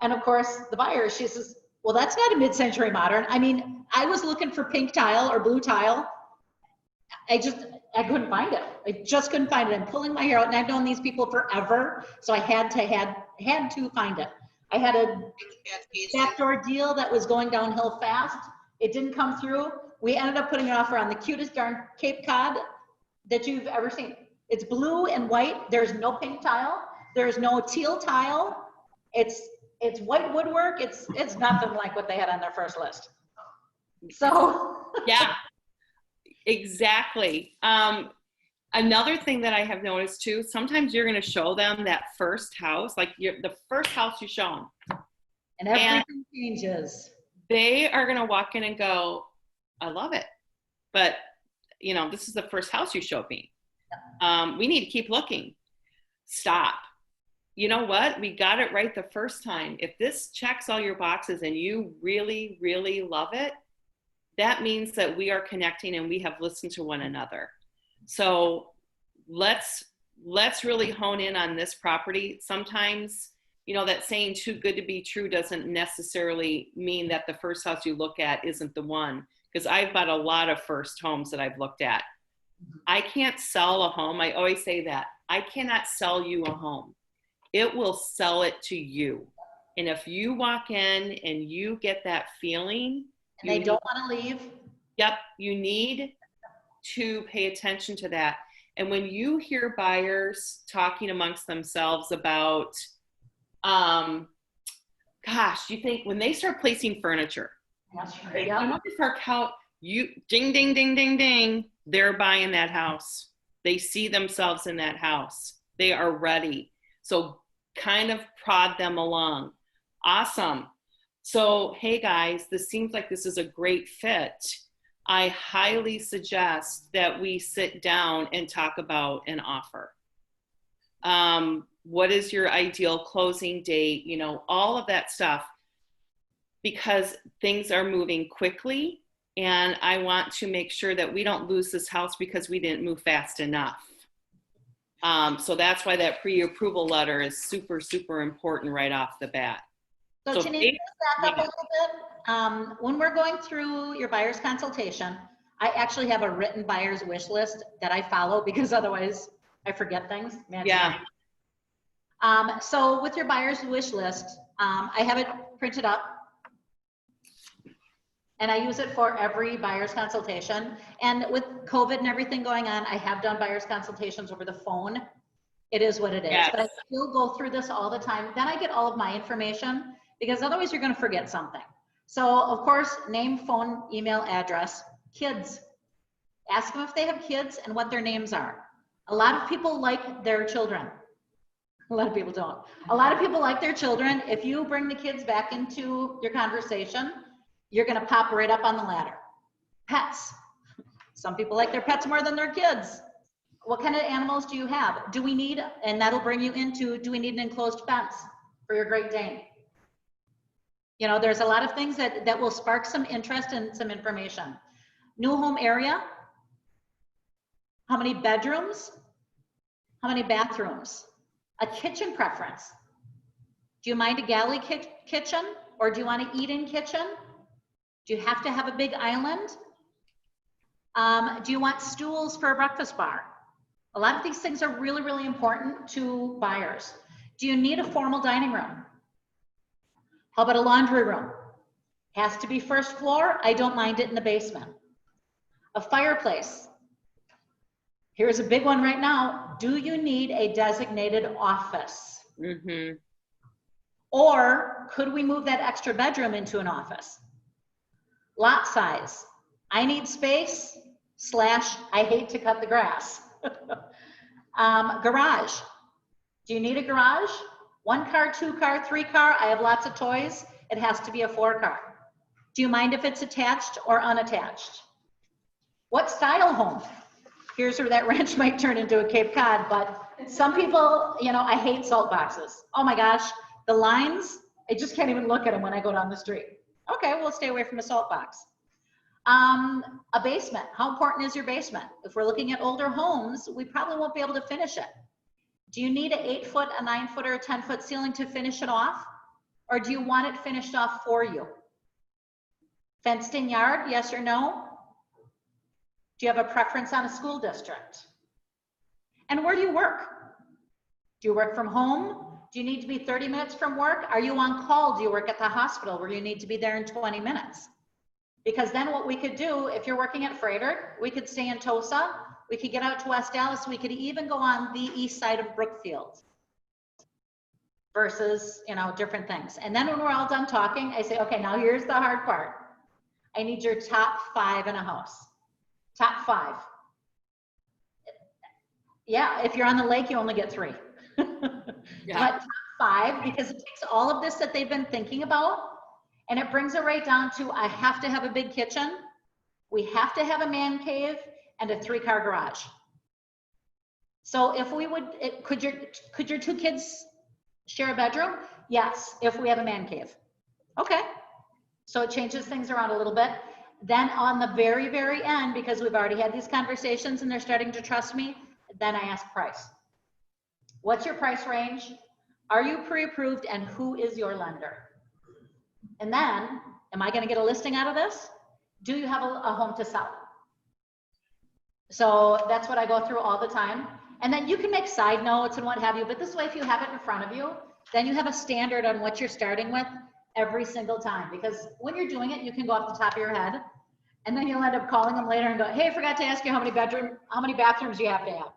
And of course, the buyer, she says, well, that's not a mid-century modern. I mean, I was looking for pink tile or blue tile. I couldn't find it. I just couldn't find it. I'm pulling my hair out, and I've known these people forever, so I had to find it. I had a backdoor deal that was going downhill fast. It didn't come through. We ended up putting an offer on the cutest darn Cape Cod that you've ever seen. It's blue and white. There's no pink tile. There's no teal tile. It's white woodwork. It's nothing like what they had on their first list. So yeah, exactly. Another thing that I have noticed too, sometimes you're going to show them that first house, like the first house you show them. And everything changes. They are going to walk in and go, I love it. But, you know, this is the first house you showed me. We need to keep looking. Stop. You know what? We got it right the first time. If this checks all your boxes and you really, really love it, that means that we are connecting and we have listened to one another. So let's really hone in on this property. Sometimes
you know, that saying too good to be true doesn't necessarily mean that the first house you look at isn't the one. Because I've bought a lot of first homes that I've looked at. I can't sell a home. I always say that. I cannot sell you a home. It will sell it to you. And if you walk in and you get that feeling,
And they don't want to leave.
yep, you need to pay attention to that. And when you hear buyers talking amongst themselves about, gosh, you think when they start placing furniture,
That's right. Yeah.
notice our couch, you ding, ding, ding, ding, ding, they're buying that house. They see themselves in that house. They are ready. So kind of prod them along. Awesome. So, hey guys, this seems like this is a great fit. I highly suggest that we sit down and talk about an offer. What is your ideal closing date? You know, all of that stuff, because things are moving quickly and I want to make sure that we don't lose this house because we didn't move fast enough. So that's why that pre-approval letter is super, super important right off the bat.
So Janine, let's back up a little bit. When we're going through your buyer's consultation, I actually have a written buyer's wish list that I follow because otherwise I forget things. Imagine
Yeah.
that. So with your buyer's wish list, I have it printed up and I use it for every buyer's consultation. And with COVID and everything going on, I have done buyer's consultations over the phone. It is what it is.
Yes.
But I still go through this all the time. Then I get all of my information because otherwise you're going to forget something. So of course, name, phone, email, address, kids. Ask them if they have kids and what their names are. A lot of people like their children. A lot of people don't. A lot of people like their children. If you bring the kids back into your conversation, you're going to pop right up on the ladder. Pets. Some people like their pets more than their kids. What kind of animals do you have? Do we need, and that'll bring you into, do we need an enclosed fence for your Great Dane? You know, there's a lot of things that will spark some interest and some information. New home area. How many bedrooms? How many bathrooms? A kitchen preference. Do you mind a galley kitchen or do you want to eat in kitchen? Do you have to have a big island? Do you want stools for a breakfast bar? A lot of these things are really, really important to buyers. Do you need a formal dining room? How about a laundry room? Has to be first floor. I don't mind it in the basement. A fireplace. Here's a big one right now. Do you need a designated office?
Mm-hmm.
Or could we move that extra bedroom into an office? Lot size. I need space / I hate to cut the grass. Garage. Do you need a garage? 1 car, 2 car, 3 car? I have lots of toys. It has to be a 4 car. Do you mind if it's attached or unattached? What style home? Here's where that ranch might turn into a Cape Cod, but some people, you know, I hate salt boxes. Oh my gosh, the lines, I just can't even look at them when I go down the street. Okay, we'll stay away from the salt box. A basement. How important is your basement? If we're looking at older homes, we probably won't be able to finish it. Do you need an 8-foot, a 9-foot, or a 10-foot ceiling to finish it off? Or do you want it finished off for you? Fenced in yard, yes or no? Do you have a preference on a school district? And where do you work? Do you work from home? Do you need to be 30 minutes from work? Are you on call? Do you work at the hospital where you need to be there in 20 minutes? Because then what we could do, if you're working at Freighter, we could stay in Tosa, we could get out to West Dallas, we could even go on the east side of Brookfield versus, you know, different things. And then when we're all done talking, I say, okay, now here's the hard part. I need your top 5 in a house. Top 5. Yeah, if you're on the lake, you only get 3.
Yeah.
But top 5, because it takes all of this that they've been thinking about, and it brings it right down to, I have to have a big kitchen, we have to have a man cave, and a 3-car garage. So if we would, could your 2 kids share a bedroom? Yes, if we have a man cave. Okay, so it changes things around a little bit. Then on the very, very end, because we've already had these conversations and they're starting to trust me, then I ask price. What's your price range? Are you pre-approved and who is your lender? And then, am I gonna get a listing out of this? Do you have a home to sell? So that's what I go through all the time. And then you can make side notes and what have you, but this way, if you have it in front of you, then you have a standard on what you're starting with every single time. Because when you're doing it, you can go off the top of your head, and then you'll end up calling them later and go, hey, I forgot to ask you how many bathrooms you have to have.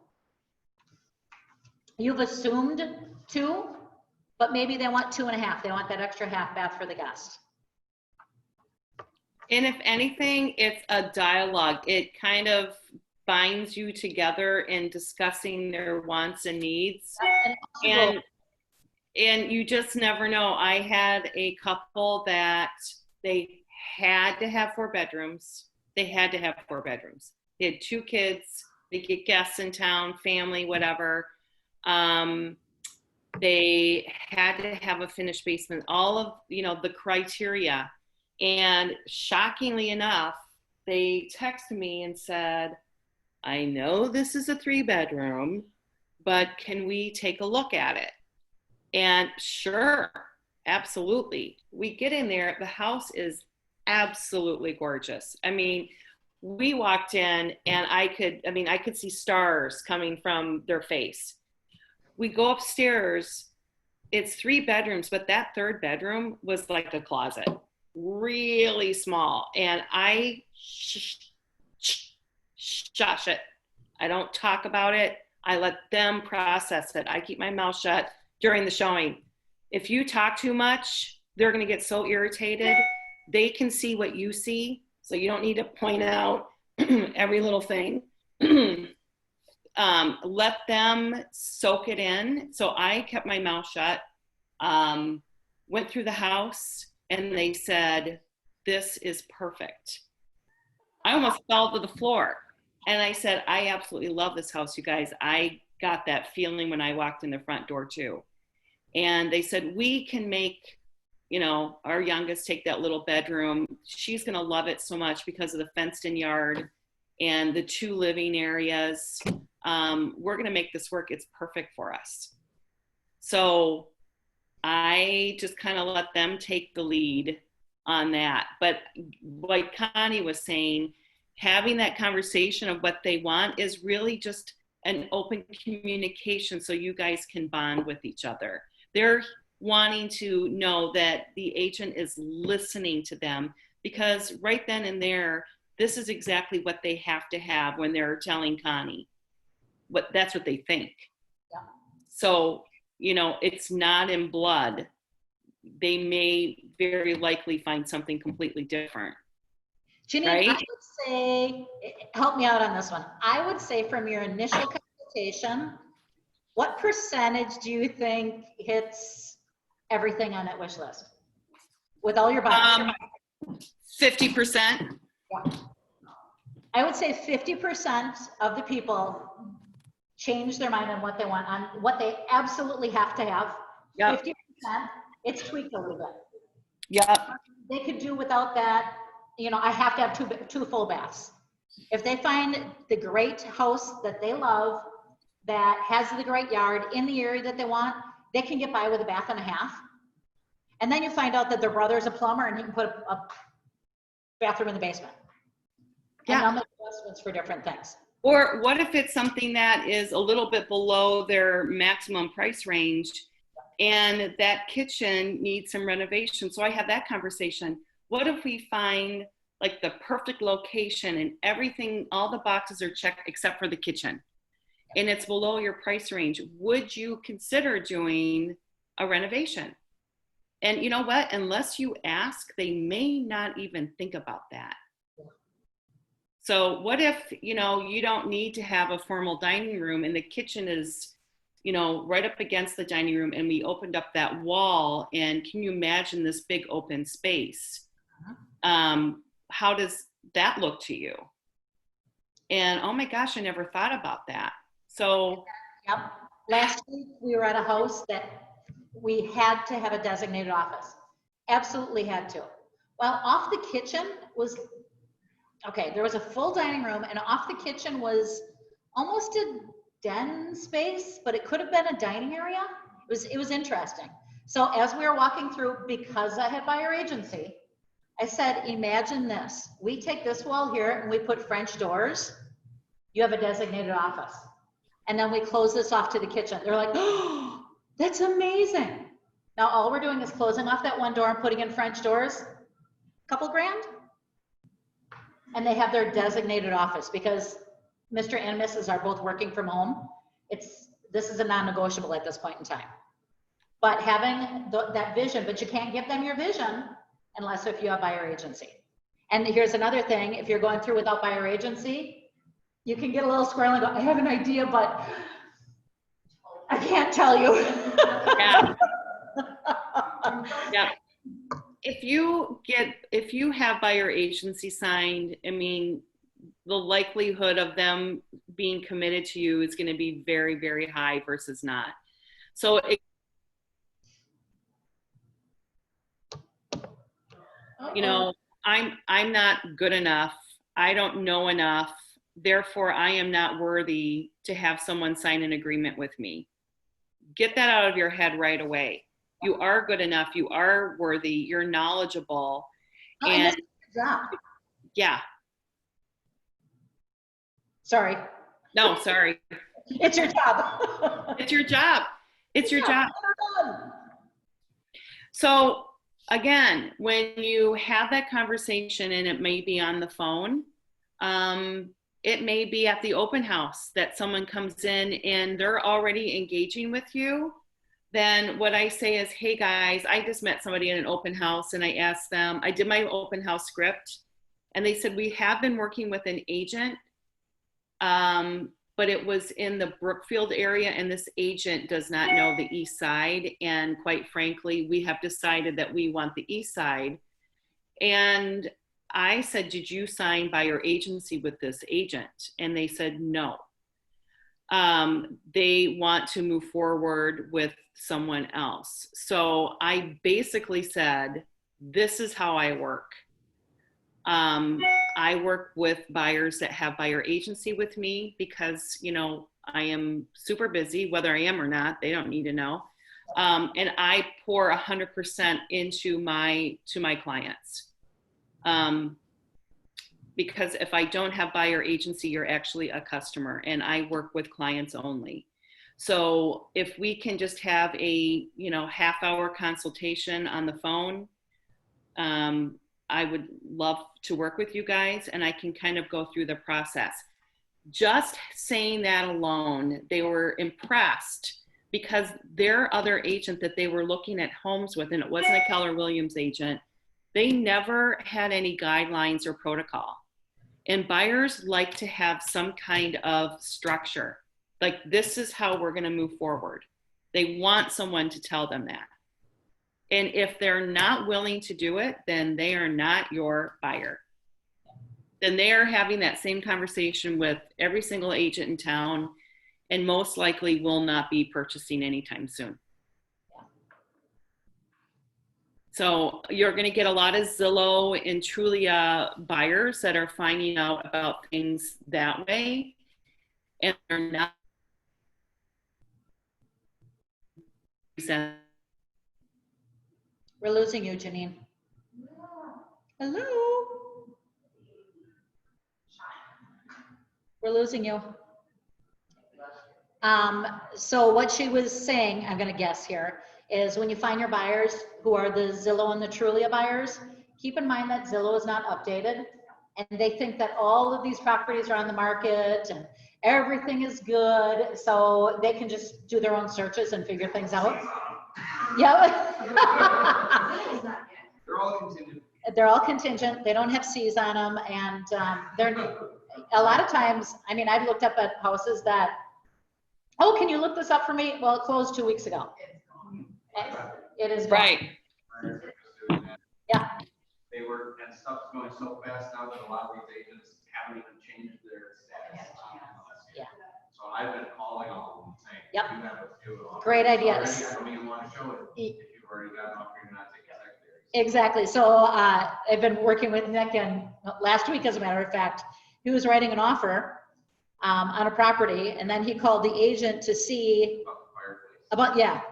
You've assumed 2, but maybe they want 2.5. They want that extra half bath for the guest.
And if anything, it's a dialogue. It kind of binds you together in discussing their wants and needs. And you just never know. I had a couple that they had to have 4 bedrooms. They had to have 4 bedrooms. They had 2 kids. They get guests in town, family, whatever. They had to have a finished basement, all of, the criteria. And shockingly enough, they texted me and said, I know this is a 3-bedroom, but can we take a look at it? And sure, absolutely. We get in there, the house is absolutely gorgeous. I mean, we walked in and I could see stars coming from their face. We go upstairs, it's 3 bedrooms, but that 3rd bedroom was like a closet, really small. And I shush it. I don't talk about it. I let them process it. I keep my mouth shut during the showing. If you talk too much, they're going to get so irritated. They can see what you see, so you don't need to point out every little thing. Let them soak it in. So I kept my mouth shut, went through the house, and they said, this is perfect. I almost fell to the floor. And I said, I absolutely love this house, you guys. I got that feeling when I walked in the front door too. And they said, we can make, our youngest take that little bedroom. She's going to love it so much because of the fenced in yard and the 2 living areas. We're going to make this work. It's perfect for us. So I just kind of let them take the lead on that. But like Connie was saying, having that conversation of what they want is really just an open communication so you guys can bond with each other. They're wanting to know that the agent is listening to them, because right then and there, this is exactly what they have to have when they're telling Connie. That's what they think.
Yeah.
So, it's not in blood. They may very likely find something completely different.
Janine,
right?
I would say, help me out on this one. I would say from your initial consultation, what percentage do you think hits everything on that wish list with all your buyers?
50%.
Yeah. I would say 50% of the people change their mind on what they want, on what they absolutely have to have.
Yep.
50%, it's tweaked a little bit.
Yep.
They could do without that. I have to have 2 full baths. If they find the great house that they love, that has the great yard in the area that they want, they can get by with a bath and a half. And then you find out that their brother's a plumber and he can put a bathroom in the basement. And they'll make adjustments for different things.
Or what if it's something that is a little bit below their maximum price range and that kitchen needs some renovation? So I have that conversation. What if we find like the perfect location and everything, all the boxes are checked except for the kitchen, and it's below your price range? Would you consider doing a renovation? And you know what? Unless you ask, they may not even think about that. So what if, you don't need to have a formal dining room and the kitchen is, right up against the dining room, and we opened up that wall, and can you imagine this big open space? How does that look to you? And oh my gosh, I never thought about that. So
yep. Last week we were at a house that we had to have a designated office. Absolutely had to. Well, off the kitchen was, okay, there was a full dining room, and off the kitchen was almost a den space, but it could have been a dining area. It was interesting. So as we were walking through, because I had buyer agency, I said, imagine this. We take this wall here and we put French doors. You have a designated office. And then we close this off to the kitchen. They're like, oh, that's amazing. Now all we're doing is closing off that one door and putting in French doors. Couple grand. And they have their designated office because Mr. and Mrs. are both working from home. This is a non-negotiable at this point in time. But having that vision, but you can't give them your vision unless if you have buyer agency. And here's another thing, if you're going through without buyer agency, you can get a little squirrely and go, I have an idea, but I can't tell you.
Yeah. Yeah. If you have buyer agency signed, I mean, the likelihood of them being committed to you is going to be very, very high versus not. So you know, I'm not good enough. I don't know enough. Therefore, I am not worthy to have someone sign an agreement with me. Get that out of your head right away. You are good enough. You are worthy. You're knowledgeable. And yeah.
Sorry.
No, sorry.
It's your job.
It's your job. It's your job. So again, when you have that conversation, and it may be on the phone, it may be at the open house that someone comes in and they're already engaging with you, then what I say is, hey guys, I just met somebody in an open house and I asked them, I did my open house script and they said, we have been working with an agent, but it was in the Brookfield area and this agent does not know the East Side. And quite frankly, we have decided that we want the East Side. And I said, did you sign buyer agency with this agent? And they said, no. They want to move forward with someone else. So I basically said, this is how I work. I work with buyers that have buyer agency with me because, you know, I am super busy, whether I am or not, they don't need to know. And I pour 100% into my clients. Because if I don't have buyer agency, you're actually a customer and I work with clients only. So if we can just have a, you know, half-hour consultation on the phone, I would love to work with you guys and I can kind of go through the process. Just saying that alone, they were impressed because their other agent that they were looking at homes with, and it wasn't a Keller Williams agent, they never had any guidelines or protocol. And buyers like to have some kind of structure. Like, this is how we're going to move forward. They want someone to tell them that. And if they're not willing to do it, then they are not your buyer. Then they are having that same conversation with every single agent in town and most likely will not be purchasing anytime soon. So you're going to get a lot of Zillow and Trulia buyers that are finding out about things that way, and they're not.
We're losing you, Janine. Hello? We're losing you. So what she was saying, I'm going to guess here, is when you find your buyers who are the Zillow and the Trulia buyers, keep in mind that Zillow is not updated and they think that all of these properties are on the market and everything is good, so they can just do their own searches and figure things out. Yeah.
They're all contingent.
They're all contingent. They don't have C's on them, and they're a lot of times. I mean, I've looked up at houses that, oh, can you look this up for me? Well, it closed 2 weeks ago. It is gone.
Right.
Yeah.
They were, and stuff's going so fast now that a lot of these agents haven't even changed their status.
Yeah.
So I've been calling all of them saying,
Yep.
you have to do it all.
Great idea.
I don't even want to show it if you've already got an offer, you're not taking secondary.
Exactly. So I've been working with Nick, and last week, as a matter of fact, he was writing an offer on a property, and then he called the agent to see.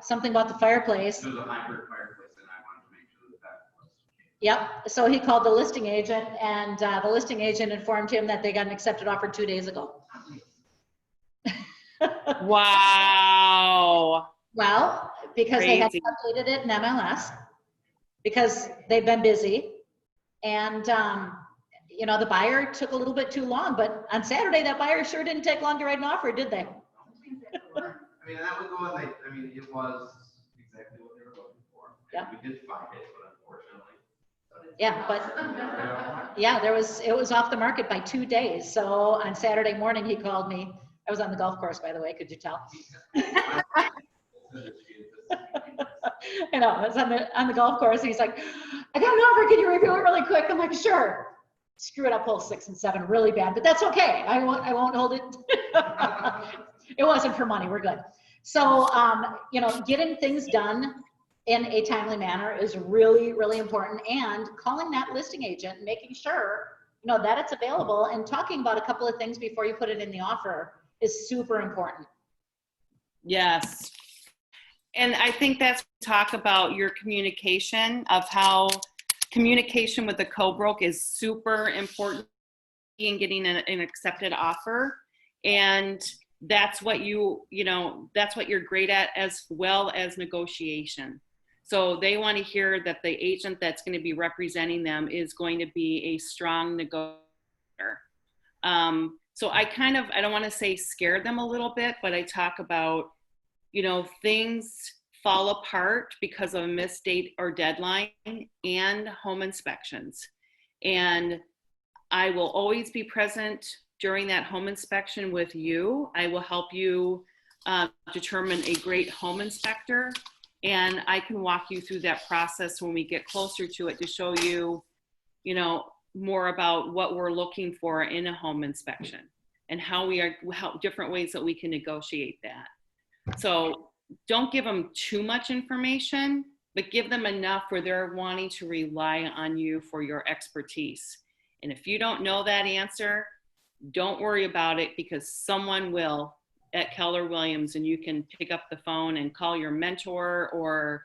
something about the fireplace.
It was a hybrid fireplace, and I wanted to make sure that that was.
Yep, so he called the listing agent, and the listing agent informed him that they got an accepted offer 2 days ago.
Wow.
Well, because they had
Crazy.
updated it in MLS, because they've been busy. And, the buyer took a little bit too long, but on Saturday, that buyer sure didn't take long to write an offer, did they?
I mean, that was the one it was exactly what they were looking for.
Yep.
We did find it, but unfortunately.
Yeah, but it was off the market by 2 days. So on Saturday morning, he called me. I was on the golf course, by the way, could you tell? I know, I was on the golf course, and he's like, I got an offer, can you review it really quick? I'm like, sure. Screwed up hole 6 and 7 really bad, but that's okay. I won't hold it. It wasn't for money, we're good. So, getting things done in a timely manner is really, really important, and calling that listing agent, making sure, that it's available, and talking about a couple of things before you put it in the offer is super important.
Yes. And I think that's talk about your communication, of how communication with the co-broke is super important in getting an accepted offer. And that's what that's what you're great at, as well as negotiation. So they want to hear that the agent that's going to be representing them is going to be a strong negotiator. So I don't want to say scare them a little bit, but I talk about, things fall apart because of a missed date or deadline, and home inspections. And I will always be present during that home inspection with you. I will help you determine a great home inspector, and I can walk you through that process when we get closer to it, to show you, more about what we're looking for in a home inspection, and how different ways that we can negotiate that. So don't give them too much information, but give them enough where they're wanting to rely on you for your expertise. And if you don't know that answer, don't worry about it, because someone will at Keller Williams, and you can pick up the phone and call your mentor, or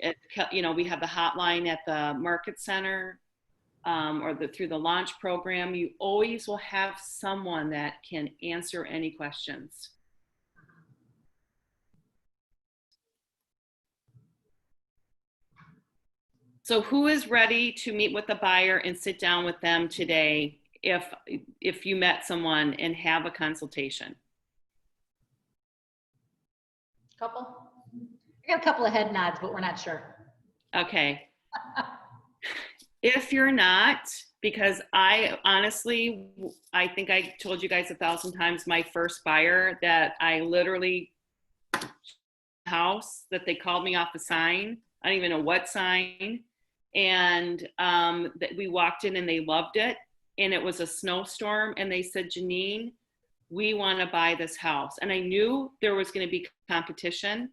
we have the hotline at the Market Center, or through the launch program. You always will have someone that can answer any questions. So who is ready to meet with the buyer and sit down with them today, if you met someone and have a consultation?
Couple? I got a couple of head nods, but we're not sure.
Okay. If you're not, because I think I told you guys 1,000 times, my first buyer that I literally house that they called me off a sign. I don't even know what sign. And that we walked in and they loved it. And it was a snowstorm. And they said, Janine, we want to buy this house. And I knew there was going to be competition.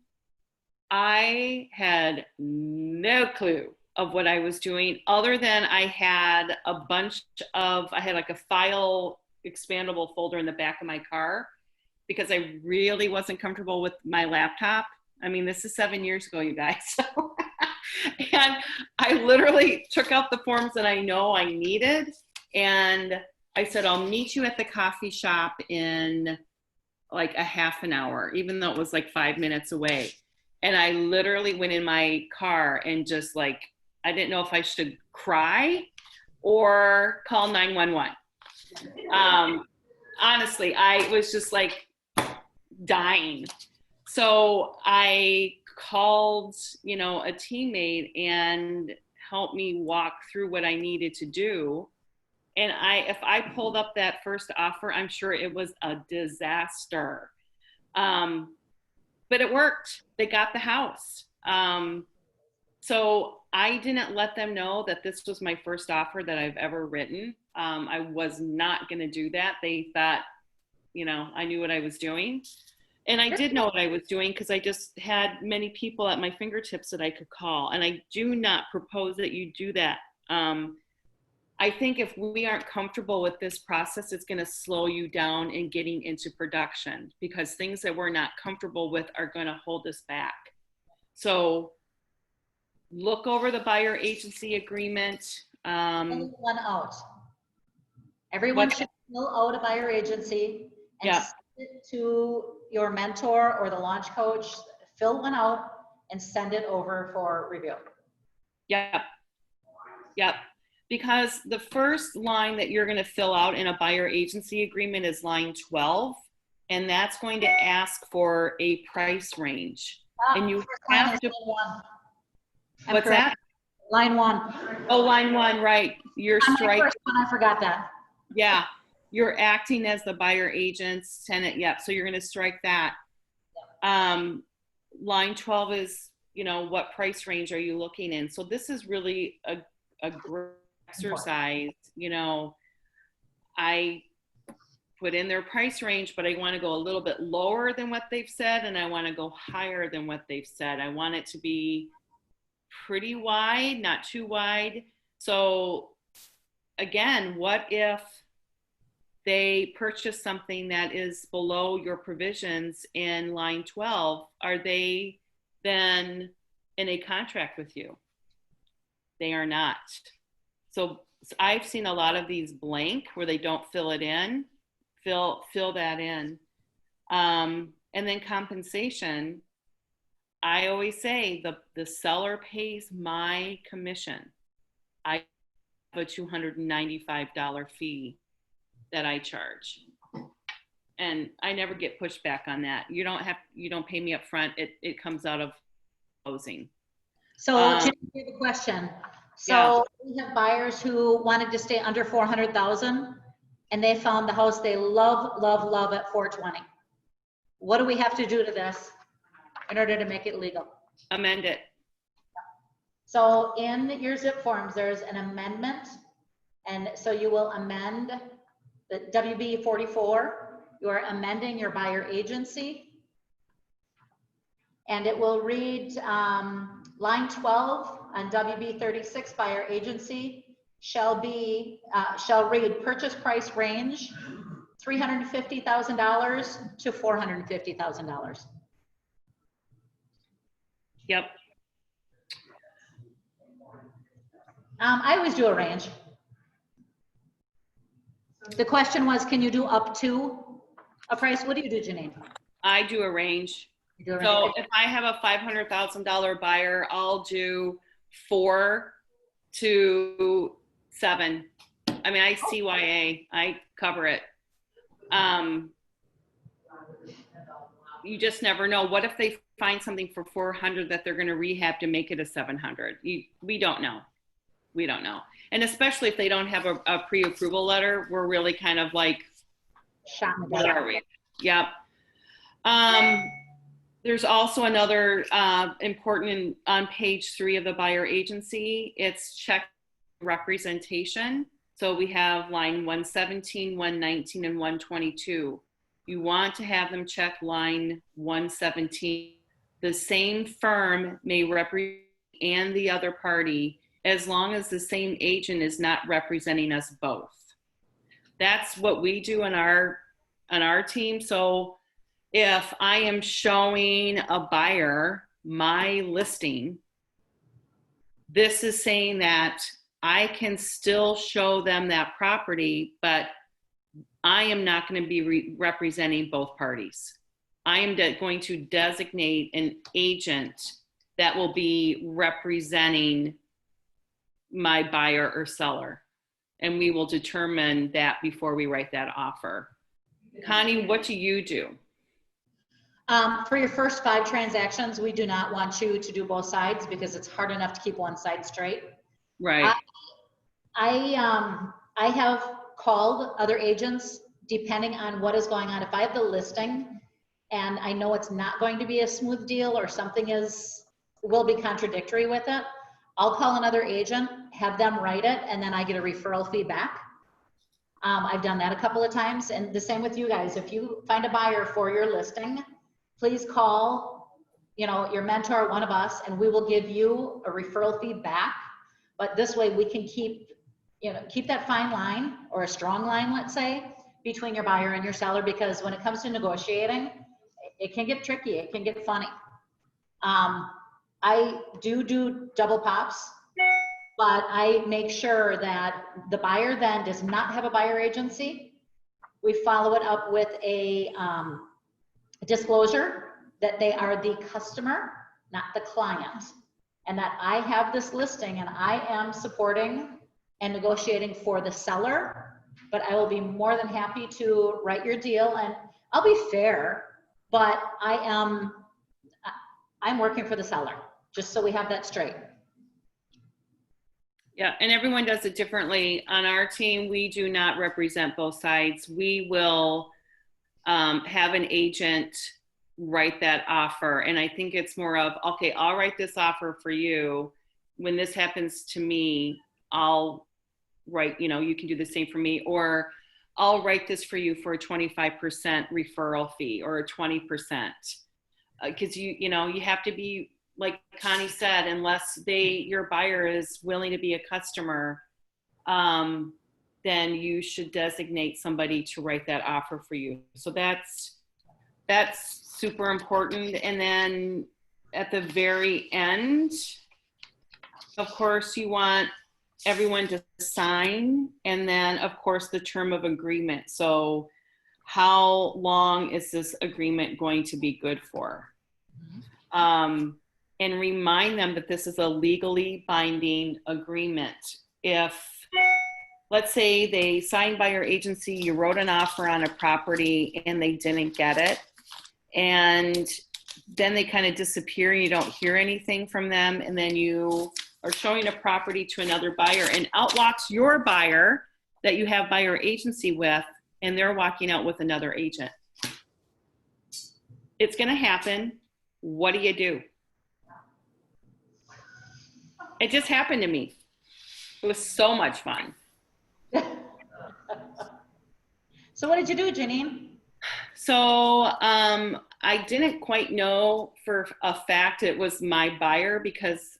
I had no clue of what I was doing, other than I had like a file expandable folder in the back of my car, because I really wasn't comfortable with my laptop. I mean, this is 7 years ago, you guys. So, and I literally took out the forms that I know I needed. And I said, I'll meet you at the coffee shop in like a half an hour, even though it was like 5 minutes away. And I literally went in my car and just like, I didn't know if I should cry or call 911. Honestly, I was just like dying. So I called, a teammate and helped me walk through what I needed to do. And if I pulled up that first offer, I'm sure it was a disaster. But it worked. They got the house. So I didn't let them know that this was my first offer that I've ever written. I was not going to do that. They thought, I knew what I was doing. And I did know what I was doing, because I just had many people at my fingertips that I could call. And I do not propose that you do that. I think if we aren't comfortable with this process, it's going to slow you down in getting into production, because things that we're not comfortable with are going to hold us back. So look over the buyer agency agreement.
Fill one out. Everyone should fill out a buyer agency and
Yeah.
send it to your mentor or the launch coach. Fill one out and send it over for review.
Yep. Yep. Because the first line that you're going to fill out in a buyer agency agreement is line 12, and that's going to ask for a price range. And you have to. What's that?
Line 1.
Oh, line 1, right. You're striking.
First one, I forgot that.
Yeah, you're acting as the buyer agent's tenant. Yep. So you're going to strike that. Line 12 is, you know, what price range are you looking in? So this is really a great exercise. You know, I put in their price range, but I want to go a little bit lower than what they've said, and I want to go higher than what they've said. I want it to be pretty wide, not too wide. So again, what if they purchase something that is below your provisions in line 12? Are they then in a contract with you? They are not. So I've seen a lot of these blank where they don't fill it in. Fill that in. And then compensation. I always say the seller pays my commission. I have a $295 fee that I charge. And I never get pushback on that. You don't pay me up front. It comes out of closing.
So Jim, I have a question. So we have buyers who wanted to stay under 400,000 and they found the house they love, love, love at 420. What do we have to do to this in order to make it legal?
Amend it.
So in your zip forms, there's an amendment. And so you will amend the WB 44. You are amending your buyer agency. And it will read line 12 on WB 36 buyer agency shall read purchase price range $350,000 to $450,000.
Yep.
I always do a range. The question was, can you do up to a price? What do you do, Janine?
I do a range. So if I have a $500,000 buyer, I'll do 4 to 7. I mean, I CYA, I cover it. You just never know. What if they find something for 400 that they're going to rehab to make it a 700? We don't know. We don't know. And especially if they don't have a pre-approval letter, we're really kind of like, what are we? Yep. There's also another important on page 3 of the buyer agency. It's check representation. So we have line 117, 119, and 122. You want to have them check line 117. The same firm may represent and the other party as long as the same agent is not representing us both. That's what we do on our team. So if I am showing a buyer my listing, this is saying that I can still show them that property, but I am not going to be representing both parties. I am going to designate an agent that will be representing my buyer or seller. And we will determine that before we write that offer. Connie, what do you do?
For your first 5 transactions, we do not want you to do both sides because it's hard enough to keep one side straight.
Right.
I have called other agents depending on what is going on. If I have the listing and I know it's not going to be a smooth deal or something will be contradictory with it, I'll call another agent, have them write it, and then I get a referral fee back. I've done that a couple of times, and the same with you guys. If you find a buyer for your listing, please call, your mentor, one of us, and we will give you a referral fee back. But this way we can keep keep that fine line or a strong line, let's say, between your buyer and your seller, because when it comes to negotiating, it can get tricky. It can get funny. I do double pops, but I make sure that the buyer then does not have a buyer agency. We follow it up with a disclosure that they are the customer, not the client, and that I have this listing and I am supporting and negotiating for the seller, but I will be more than happy to write your deal, and I'll be fair, but I'm working for the seller, just so we have that straight.
Yeah, and everyone does it differently. On our team, we do not represent both sides. We will have an agent write that offer. And I think it's more of, okay, I'll write this offer for you. When this happens to me, I'll write, you can do the same for me, or I'll write this for you for a 25% referral fee or a 20%. Because you have to be, like Connie said, unless your buyer is willing to be a customer, then you should designate somebody to write that offer for you. So that's super important. And then at the very end, of course, you want everyone to sign, and then of course the term of agreement. So how long is this agreement going to be good for? And remind them that this is a legally binding agreement. If, let's say they signed by your agency, you wrote an offer on a property and they didn't get it, and then they kind of disappear and you don't hear anything from them, and then you are showing a property to another buyer, and out walks your buyer that you have buyer agency with, and they're walking out with another agent. It's going to happen. What do you do? It just happened to me. It was so much fun.
So what did you do, Janine?
So I didn't quite know for a fact it was my buyer, because,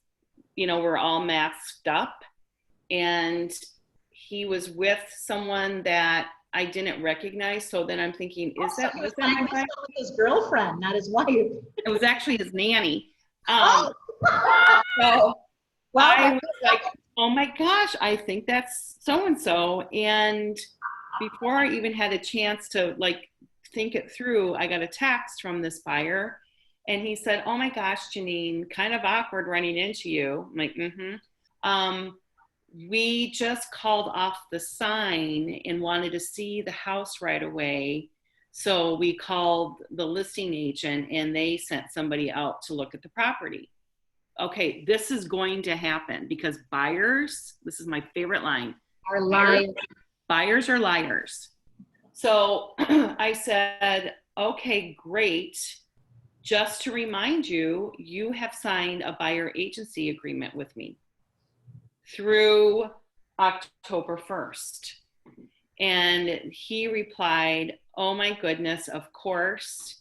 we're all masked up, and he was with someone that I didn't recognize. So then I'm thinking, was that my buyer?
His girlfriend, not his wife.
It was actually his nanny.
Oh.
So
Well,
I was like, oh my gosh, I think that's so-and-so. And before I even had a chance to think it through, I got a text from this buyer, and he said, oh my gosh, Janine, kind of awkward running into you. I'm like, we just called off the sign and wanted to see the house right away. So we called the listing agent and they sent somebody out to look at the property. Okay, this is going to happen because buyers, this is my favorite line,
are liars.
Buyers are liars. So I said, okay, great. Just to remind you, you have signed a buyer agency agreement with me through October 1st. And he replied, oh my goodness, of course.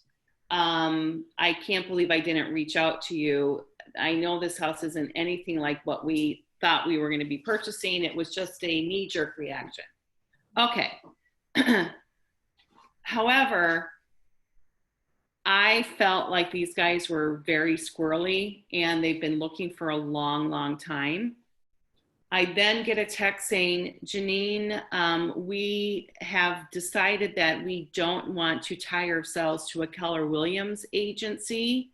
I can't believe I didn't reach out to you. I know this house isn't anything like what we thought we were going to be purchasing. It was just a knee-jerk reaction. Okay. However, I felt like these guys were very squirrely and they've been looking for a long, long time. I then get a text saying, Janine, we have decided that we don't want to tie ourselves to a Keller Williams agency.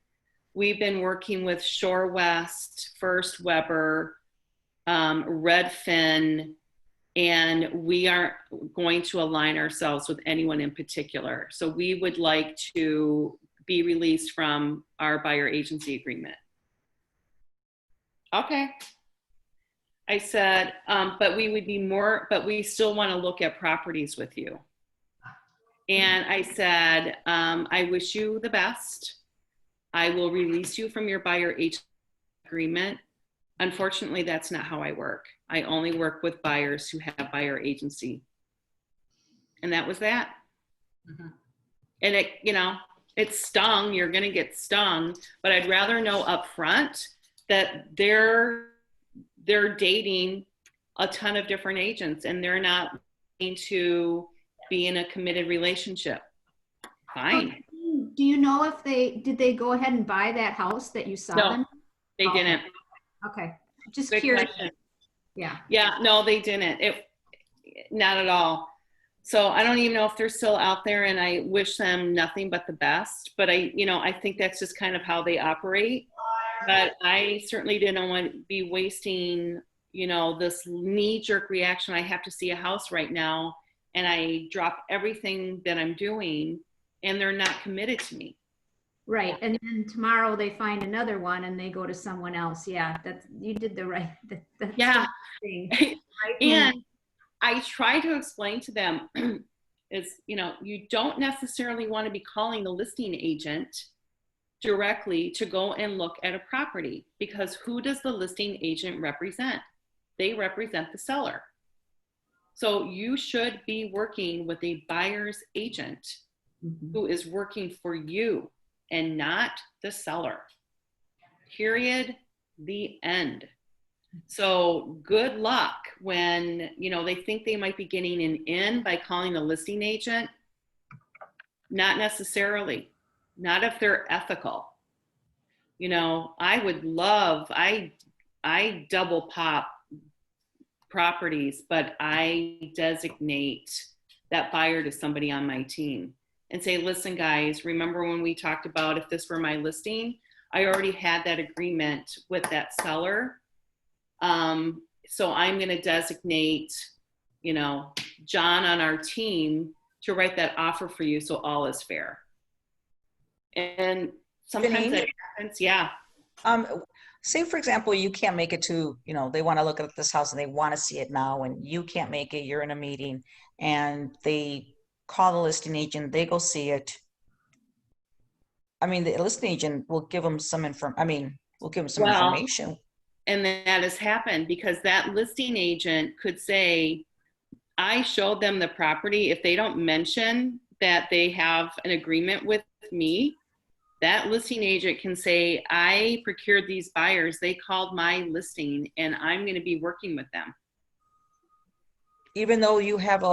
We've been working with Shore West, First Weber, Redfin, and we aren't going to align ourselves with anyone in particular. So we would like to be released from our buyer agency agreement. Okay. I said, but we still want to look at properties with you. And I said, I wish you the best. I will release you from your buyer agency agreement. Unfortunately, that's not how I work. I only work with buyers who have buyer agency. And that was that. Mm-hmm. And it stung. You're going to get stung, but I'd rather know up front that they're dating a ton of different agents and they're not going to be in a committed relationship. Fine.
Do you know if did they go ahead and buy that house that you saw
No,
them?
they
Okay.
didn't.
Okay, just
Good
curious.
question.
Yeah.
Yeah, no, they didn't. Not at all. So I don't even know if they're still out there, and I wish them nothing but the best. But I think that's just kind of how they operate. But I certainly didn't want to be wasting, this knee-jerk reaction. I have to see a house right now, and I drop everything that I'm doing, and they're not committed to me.
Right, and then tomorrow they find another one and they go to someone else. Yeah, you did the right. That's
Yeah.
the thing. Right?
And I try to explain to them is, you don't necessarily want to be calling the listing agent directly to go and look at a property, because who does the listing agent represent? They represent the seller. So you should be working with a buyer's agent who is working for you and not the seller. Period. The end. So good luck when, they think they might be getting an in by calling the listing agent. Not necessarily. Not if they're ethical. I would love, I double pop properties, but I designate that buyer to somebody on my team and say, listen, guys, remember when we talked about if this were my listing? I already had that agreement with that seller. So I'm going to designate, John on our team to write that offer for you, so all is fair. And sometimes
Janine?
that happens, yeah.
Say, for example, you can't make it to, they want to look at this house and they want to see it now, and you can't make it, you're in a meeting, and they call the listing agent, they go see it. I mean, the listing agent will give them some information.
And that has happened because that listing agent could say, I showed them the property. If they don't mention that they have an agreement with me, that listing agent can say, I procured these buyers. They called my listing and I'm going to be working with them.
Even though you have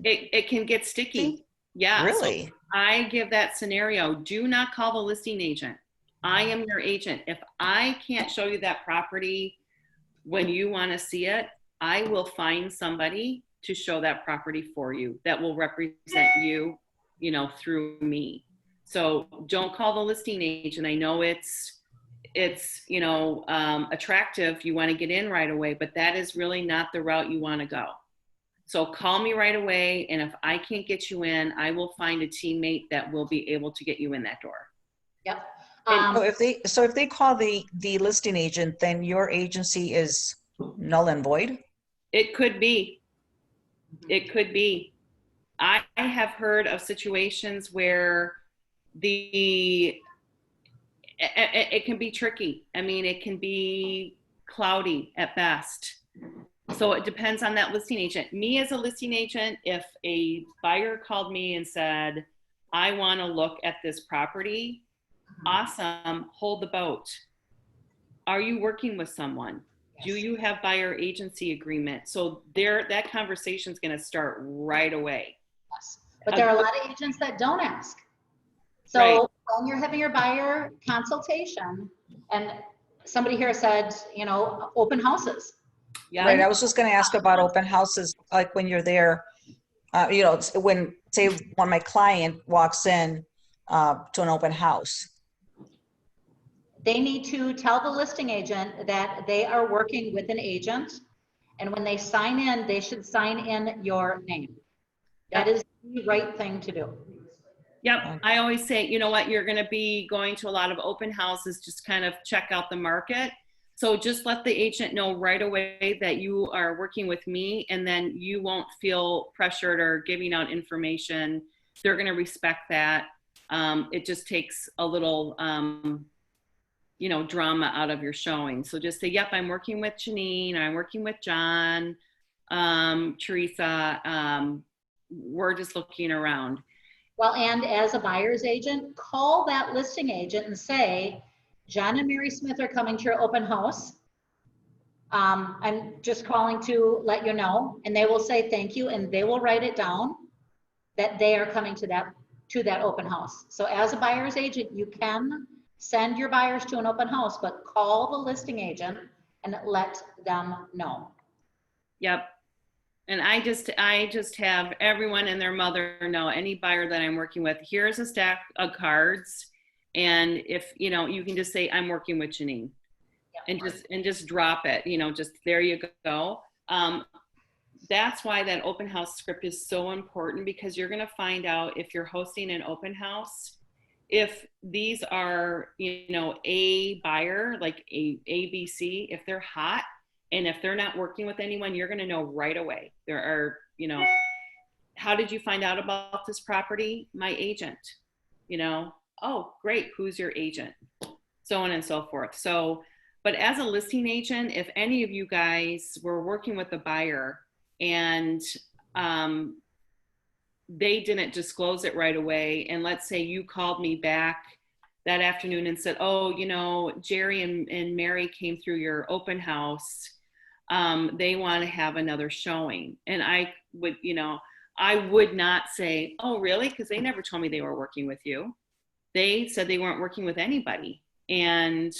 it can get sticky. Yeah.
Really?
So I give that scenario. Do not call the listing agent. I am your agent. If I can't show you that property when you want to see it, I will find somebody to show that property for you that will represent you, through me. So don't call the listing agent. I know it's attractive. You want to get in right away, but that is really not the route you want to go. So call me right away. And if I can't get you in, I will find a teammate that will be able to get you in that door.
Yep.
So if they call the listing agent, then your agency is null and void?
It could be. It could be. I have heard of situations where it can be tricky. I mean, it can be cloudy at best. So it depends on that listing agent. Me as a listing agent, if a buyer called me and said, I want to look at this property, awesome, hold the boat. Are you working with someone? Yes. Do you have buyer agency agreement? So that conversation is going to start right away.
Yes. But there are a lot of agents that don't ask. So
right.
When you're having your buyer consultation, and somebody here said, open houses.
Yeah. Right. I was just going to ask about open houses, like when you're there, when, say, when my client walks in to an open house.
They need to tell the listing agent that they are working with an agent. And when they sign in, they should sign in your name. Yep. That is the right thing to do.
Yep. I always say, you know what, you're going to be going to a lot of open houses, just kind of check out the market. So just let the agent know right away that you are working with me, and then you won't feel pressured or giving out information. They're going to respect that. It just takes a little, drama out of your showing. So just say, yep, I'm working with Janine, I'm working with John, Teresa, we're just looking around.
Well, and as a buyer's agent, call that listing agent and say, John and Mary Smith are coming to your open house. I'm just calling to let you know, and they will say thank you, and they will write it down that they are coming to that open house. So as a buyer's agent, you can send your buyers to an open house, but call the listing agent and let them know.
Yep. And I just have everyone and their mother know, any buyer that I'm working with, here's a stack of cards. And if, you know, you can just say, I'm working with Janine. Yep. And just drop it, you know, just there you go. That's why that open house script is so important, because you're going to find out if you're hosting an open house, if these are, you know, a buyer, like a ABC, if they're hot and if they're not working with anyone, you're going to know right away. There are, you know, how did you find out about this property? My agent, you know, oh, great. Who's your agent? So on and so forth. So, but as a listing agent, if any of you guys were working with a buyer and they didn't disclose it right away, and let's say you called me back that afternoon and said, oh, you know, Jerry and Mary came through your open house. They want to have another showing. And I would, you know, I would not say, oh, really? Because they never told me they were working with you. They said they weren't working with anybody. And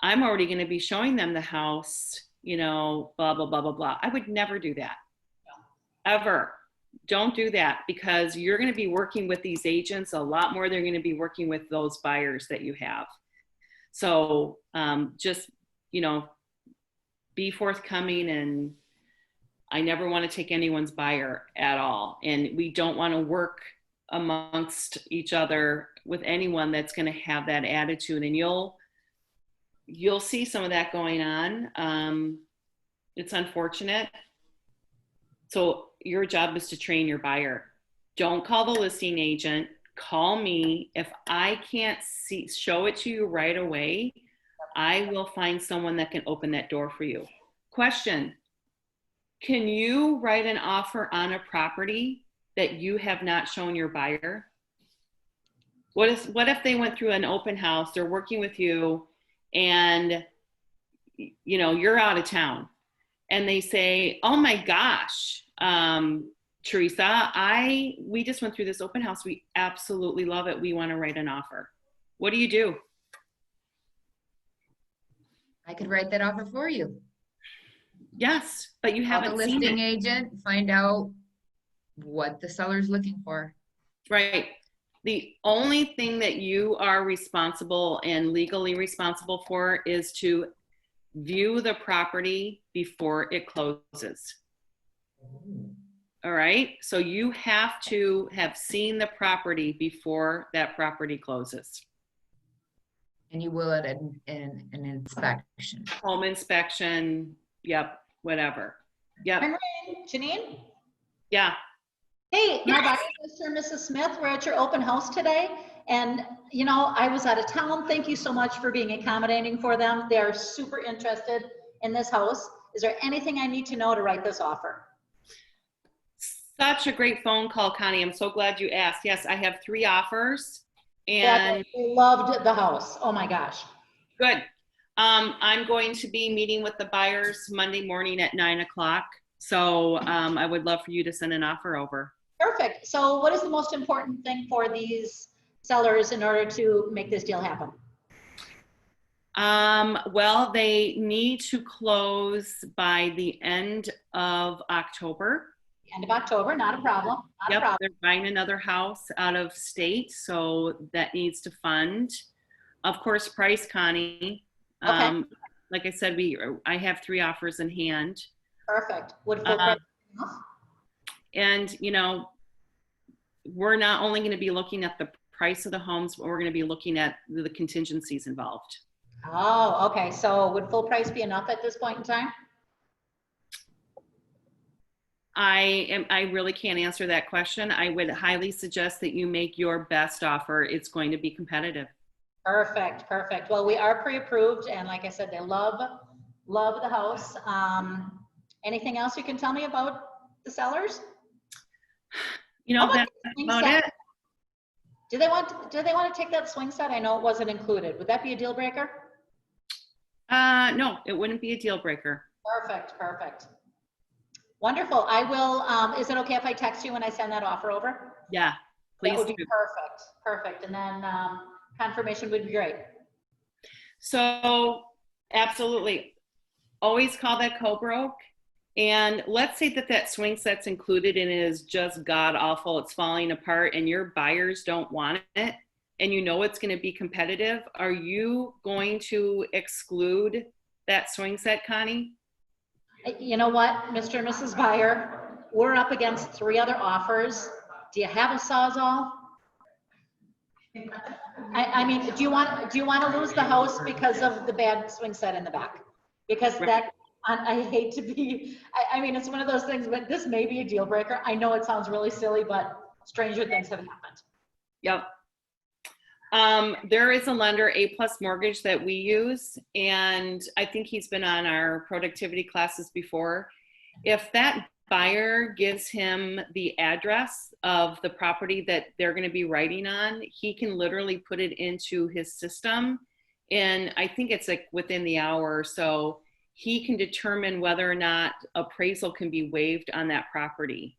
I'm already going to be showing them the house, you know, blah, blah, blah, blah, blah. I would never do that. Ever. Don't do that, because you're going to be working with these agents a lot more. They're going to be working with those buyers that you have. So just, you know, be forthcoming. And I never want to take anyone's buyer at all. And we don't want to work amongst each other with anyone that's going to have that attitude. And you'll see some of that going on. It's unfortunate. So your job is to train your buyer. Don't call the listing agent. Call me. If I can't show it to you right away, I will find someone that can open that door for you. Question: can you write an offer on a property that you have not shown your buyer? What if they went through an open house, they're working with you, and you know, you're out of town, and they say, oh my gosh, Teresa, we just went through this open house. We absolutely love it. We want to write an offer. What do?
I could write that offer for you.
Yes, but you haven't
Call the
seen
listing
it.
agent, find out what the seller's looking for.
Right. The only thing that you are responsible and legally responsible for is to view the property before it closes. All right. So you have to have seen the property before that property closes.
And you will at an inspection.
Home inspection. Yep. Whatever. Yep.
Janine?
Yeah.
Hey, my buyer, Mr. and Mrs. Smith, we're at your open house today. And, you know, I was out of town. Thank you so much for being accommodating for them. They're super interested in this house. Is there anything I need to know to write this offer?
Such a great phone call, Connie. I'm so glad you asked. Yes, I have 3 offers. And
they loved the house. Oh my gosh.
Good. I'm going to be meeting with the buyers Monday morning at 9 o'clock. So I would love for you to send an offer over.
Perfect. So what is the most important thing for these sellers in order to make this deal happen?
Well, they need to close by the end of October.
End of October, not a problem.
Yep, they're buying another house out of state, so that needs to fund. Of course, price, Connie.
Okay.
Like I said, I have 3 offers in hand.
Perfect. Would full price be enough?
And, you know, we're not only going to be looking at the price of the homes, but we're going to be looking at the contingencies involved.
Oh, okay. So would full price be enough at this point in time?
I really can't answer that question. I would highly suggest that you make your best offer. It's going to be competitive.
Perfect, perfect. Well, we are pre-approved, and like I said, they love the house. Anything else you can tell me about the sellers?
You know, that's about it.
Do they want to take that swing set? I know it wasn't included. Would that be a deal breaker?
No, it wouldn't be a deal breaker.
Perfect. Wonderful. I will, is it okay if I text you when I send that offer over?
Yeah, please
That would
do.
be perfect. And then confirmation would be great.
So absolutely, always call that co-broke. And let's say that swing set's included and it is just god awful, it's falling apart, and your buyers don't want it, and you know it's going to be competitive. Are you going to exclude that swing set, Connie?
You know what, Mr. and Mrs. Buyer, we're up against 3 other offers. Do you have a Sawzall? I mean, do you want to lose the house because of the bad swing set in the back? Because that, I hate to be, I mean, it's one of those things, but this may be a deal breaker. I know it sounds really silly, but stranger things have happened.
Yep. There is a lender, A+ Mortgage, that we use, and I think he's been on our productivity classes before. If that buyer gives him the address of the property that they're going to be writing on, he can literally put it into his system, and I think it's like within the hour or so, he can determine whether or not appraisal can be waived on that property.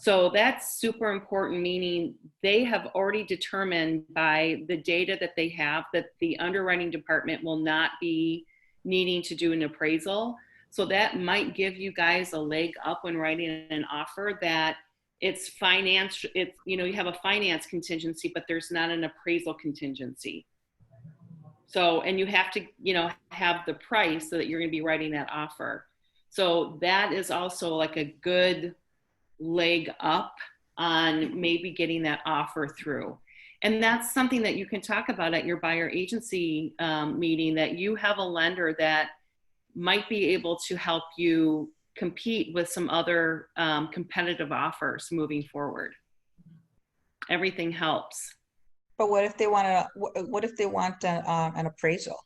So that's super important, meaning they have already determined by the data that they have that the underwriting department will not be needing to do an appraisal. So that might give you guys a leg up when writing an offer, that it's finance, it's, you know, you have a finance contingency, but there's not an appraisal contingency. So, and you have to, you know, have the price so that you're going to be writing that offer. So that is also like a good leg up on maybe getting that offer through. And that's something that you can talk about at your buyer agency meeting, that you have a lender that might be able to help you compete with some other competitive offers moving forward. Everything helps.
But what if they want an appraisal?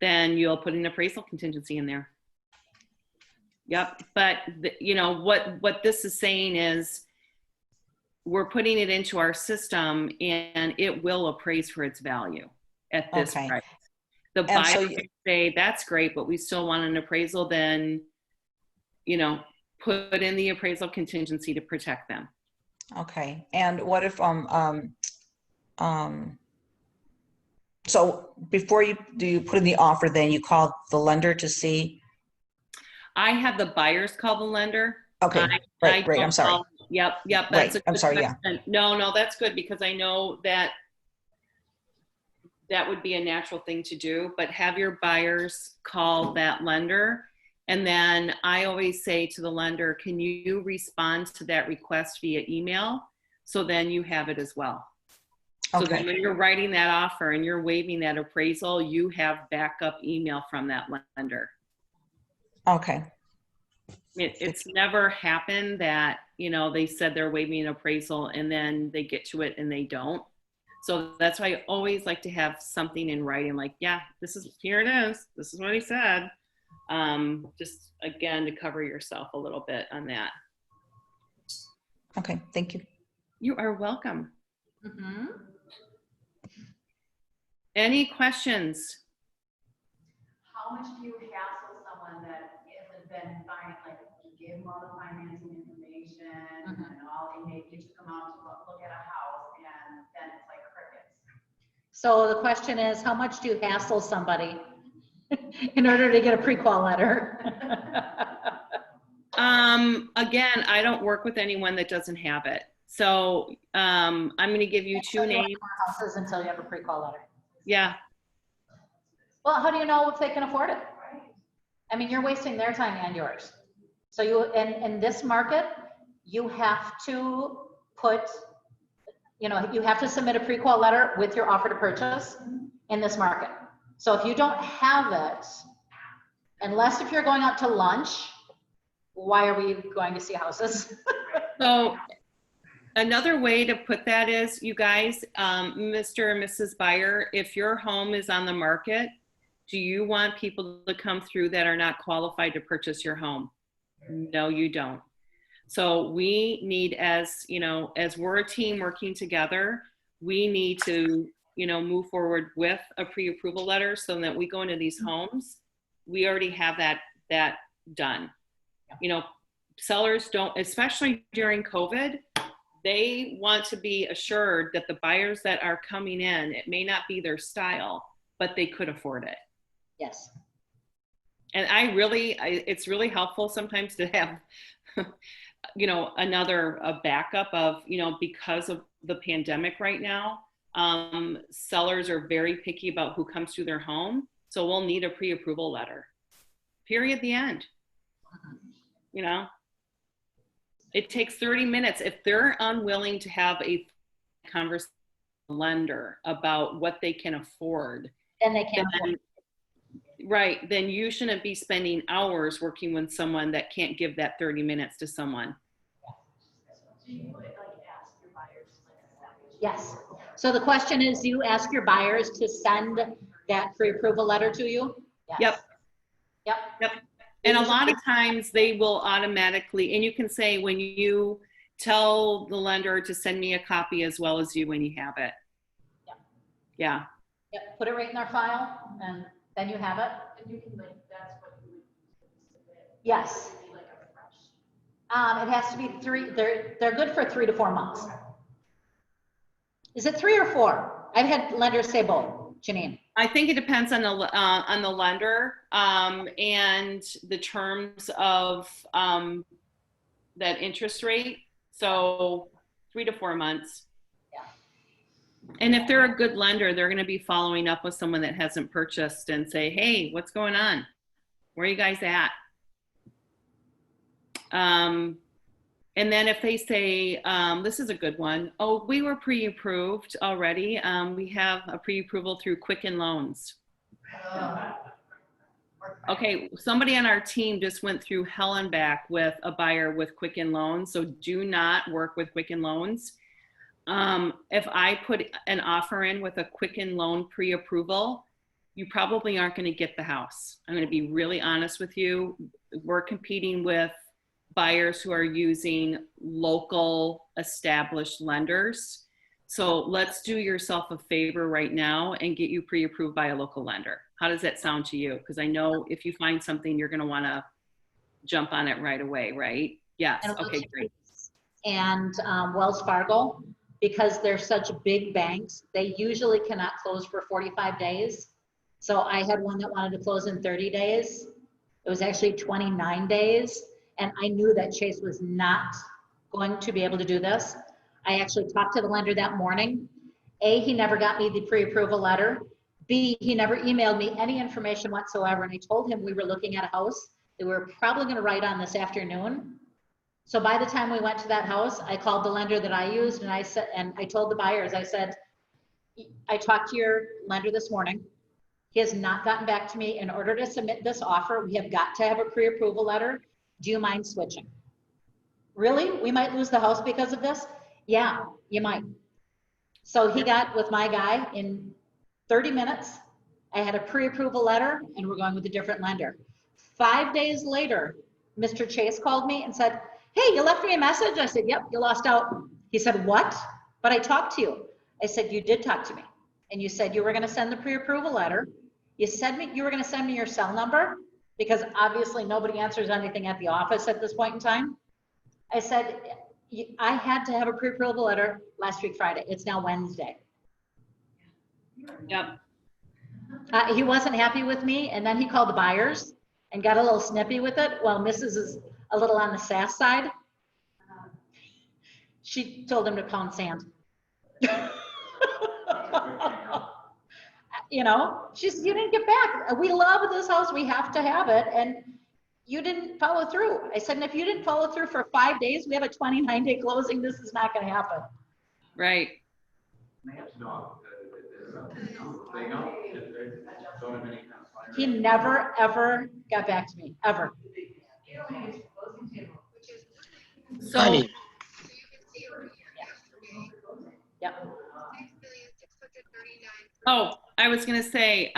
Then you'll put an appraisal contingency in there. Yep. But you know what this is saying is we're putting it into our system and it will appraise for its value at this price. The buyer can say, that's great, but we still want an appraisal. Then, you know, put in the appraisal contingency to protect them.
Okay. And what if so before you put in the offer, then you call the lender to see?
I have the buyers call the lender.
Okay, right. I'm sorry.
Yep. That's
right. I'm sorry. Yeah.
No, that's good, because I know that would be a natural thing to do, but have your buyers call that lender. And then I always say to the lender, can you respond to that request via email? So then you have it as well. So then when you're writing that offer and you're waiving that appraisal, you have backup email from that lender.
Okay.
It's never happened that, you know, they said they're waiving an appraisal and then they get to it and they don't. So that's why I always like to have something in writing, like, yeah, here it is. This is what he said. Just again, to cover yourself a little bit on that.
Okay. Thank you.
You are welcome.
Mm-hmm.
Any questions?
How much do you hassle someone that hasn't been buying, like, you gave them all the financing information and all, and you took them out to look at a house, and then it's like crickets?
So the question is, how much do you hassle somebody in order to get a pre-qual letter?
Again, I don't work with anyone that doesn't have it. So I'm going to give you 2 names.
Houses until you have a pre-qual letter.
Yeah.
Well, how do you know if they can afford it? I mean, you're wasting their time and yours. So you, in this market, you have to put, you know, you have to submit a pre-qual letter with your offer to purchase in this market. So if you don't have it, unless if you're going out to lunch, why are we going to see houses?
So another way to put that is, you guys, Mr. and Mrs. Buyer, if your home is on the market, do you want people to come through that are not qualified to purchase your home? No, you don't. So we need, as you know, as we're a team working together, we need to, move forward with a pre-approval letter so that we go into these homes, we already have that done. Sellers don't, especially during COVID, they want to be assured that the buyers that are coming in, it may not be their style, but they could afford it.
Yes.
And it's really helpful sometimes to have, a backup of, because of the pandemic right now, sellers are very picky about who comes to their home. So we'll need a pre-approval letter, period, the end. It takes 30 minutes. If they're unwilling to have a conversation with a lender about what they can afford,
Then they can't afford it.
Right, then you shouldn't be spending hours working with someone that can't give that 30 minutes to someone.
Do you like ask your buyers like
Yes. So the question is, do you ask your buyers to send that pre-approval letter to you? Yes. Yep.
And a lot of times they will automatically, and you can say when you tell the lender to send me a copy as well as you when you have it. Yeah.
Yep, put it right in their file and then you have it.
And you can that's what you would submit.
Yes.
It'd be like a fresh.
It has to be they're good for 3 to 4 months. Is it 3 or 4? I've had lenders say both, Janine.
I think it depends on the lender and the terms of that interest rate. So 3 to 4 months.
Yeah.
And if they're a good lender, they're going to be following up with someone that hasn't purchased and say, hey, what's going on? Where are you guys at? And then if they say, this is a good one. Oh, we were pre-approved already. We have a pre-approval through Quicken Loans. Okay, somebody on our team just went through hell and back with a buyer with Quicken Loans. So do not work with Quicken Loans. If I put an offer in with a Quicken Loan pre-approval, you probably aren't going to get the house. I'm going to be really honest with you. We're competing with buyers who are using local established lenders. So let's do yourself a favor right now and get you pre-approved by a local lender. How does that sound to you? Because I know if you find something, you're going to want to jump on it right away, right? Yes. Okay, great.
And Wells Fargo, because they're such big banks, they usually cannot close for 45 days. So I had one that wanted to close in 30 days. It was actually 29 days. And I knew that Chase was not going to be able to do this. I actually talked to the lender that morning. A, he never got me the pre-approval letter. B, he never emailed me any information whatsoever. And I told him we were looking at a house that we were probably going to write on this afternoon. So by the time we went to that house, I called the lender that I used and I said, and I told the buyers, I said, I talked to your lender this morning. He has not gotten back to me. In order to submit this offer, we have got to have a pre-approval letter. Do you mind switching? Really? We might lose the house because of this? Yeah, you might. So he got with my guy in 30 minutes. I had a pre-approval letter and we're going with a different lender. 5 days later, Mr. Chase called me and said, hey, you left me a message? I said, yep, you lost out. He said, what? But I talked to you. I said, you did talk to me. And you said you were going to send the pre-approval letter. You said you were going to send me your cell number because obviously nobody answers anything at the office at this point in time. I said, I had to have a pre-approval letter last week, Friday. It's now Wednesday.
Yep.
He wasn't happy with me. And then he called the buyers and got a little snippy with it. Well, Mrs. is a little on the sass side. She told him to pound sand. You know, she said, you didn't get back. We love this house. We have to have it. And you didn't follow through. I said, and if you didn't follow through for 5 days, we have a 29-day closing. This is not going to happen.
Right.
He never, ever got back to me, ever.
So,
Connie.
Yep.
oh, I was going to say,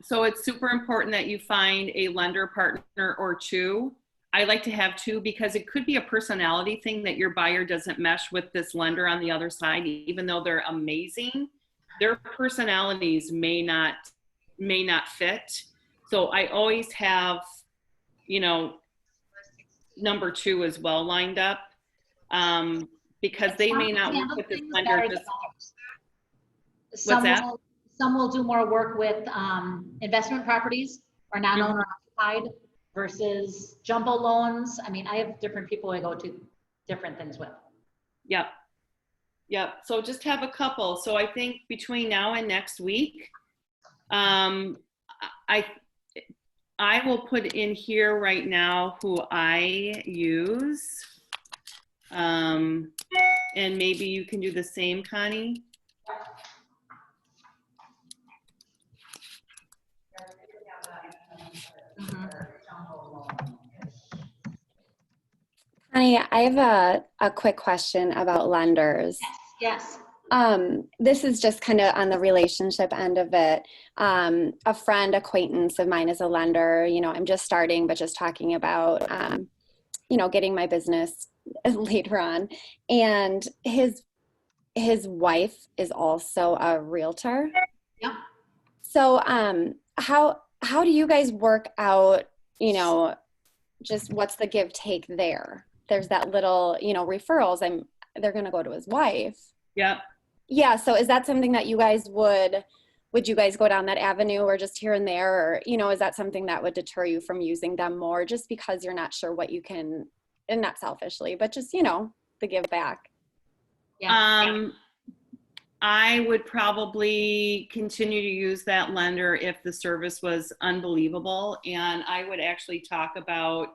so it's super important that you find a lender partner or two I like to have two, because it could be a personality thing that your buyer doesn't mesh with this lender on the other side, even though they're amazing. Their personalities may not fit. So I always have, you know, number two as well lined up, because they may not work with this lender. What's that?
Some will do more work with investment properties or non-owner occupied versus jumbo loans. I mean, I have different people I go to different things with.
Yep. Yep. So just have a couple. So I think between now and next week, I will put in here right now who I use. And maybe you can do the same, Connie.
Connie, I have a quick question about lenders.
Yes.
This is just kind of on the relationship end of it. A friend, acquaintance of mine is a lender. You know, I'm just starting, but just talking about, you know, getting my business later on. And his wife is also a realtor.
Yep.
So how do you guys work out, you know, just what's the give take there? There's that little, you know, referrals. They're going to go to his wife.
Yep.
Yeah. So is that something that you guys would you guys go down that avenue, or just here and there, or, you know, is that something that would deter you from using them more just because you're not sure what you can, and not selfishly, but just, you know, the give back?
Yeah.
I would probably continue to use that lender if the service was unbelievable. And I would actually talk about,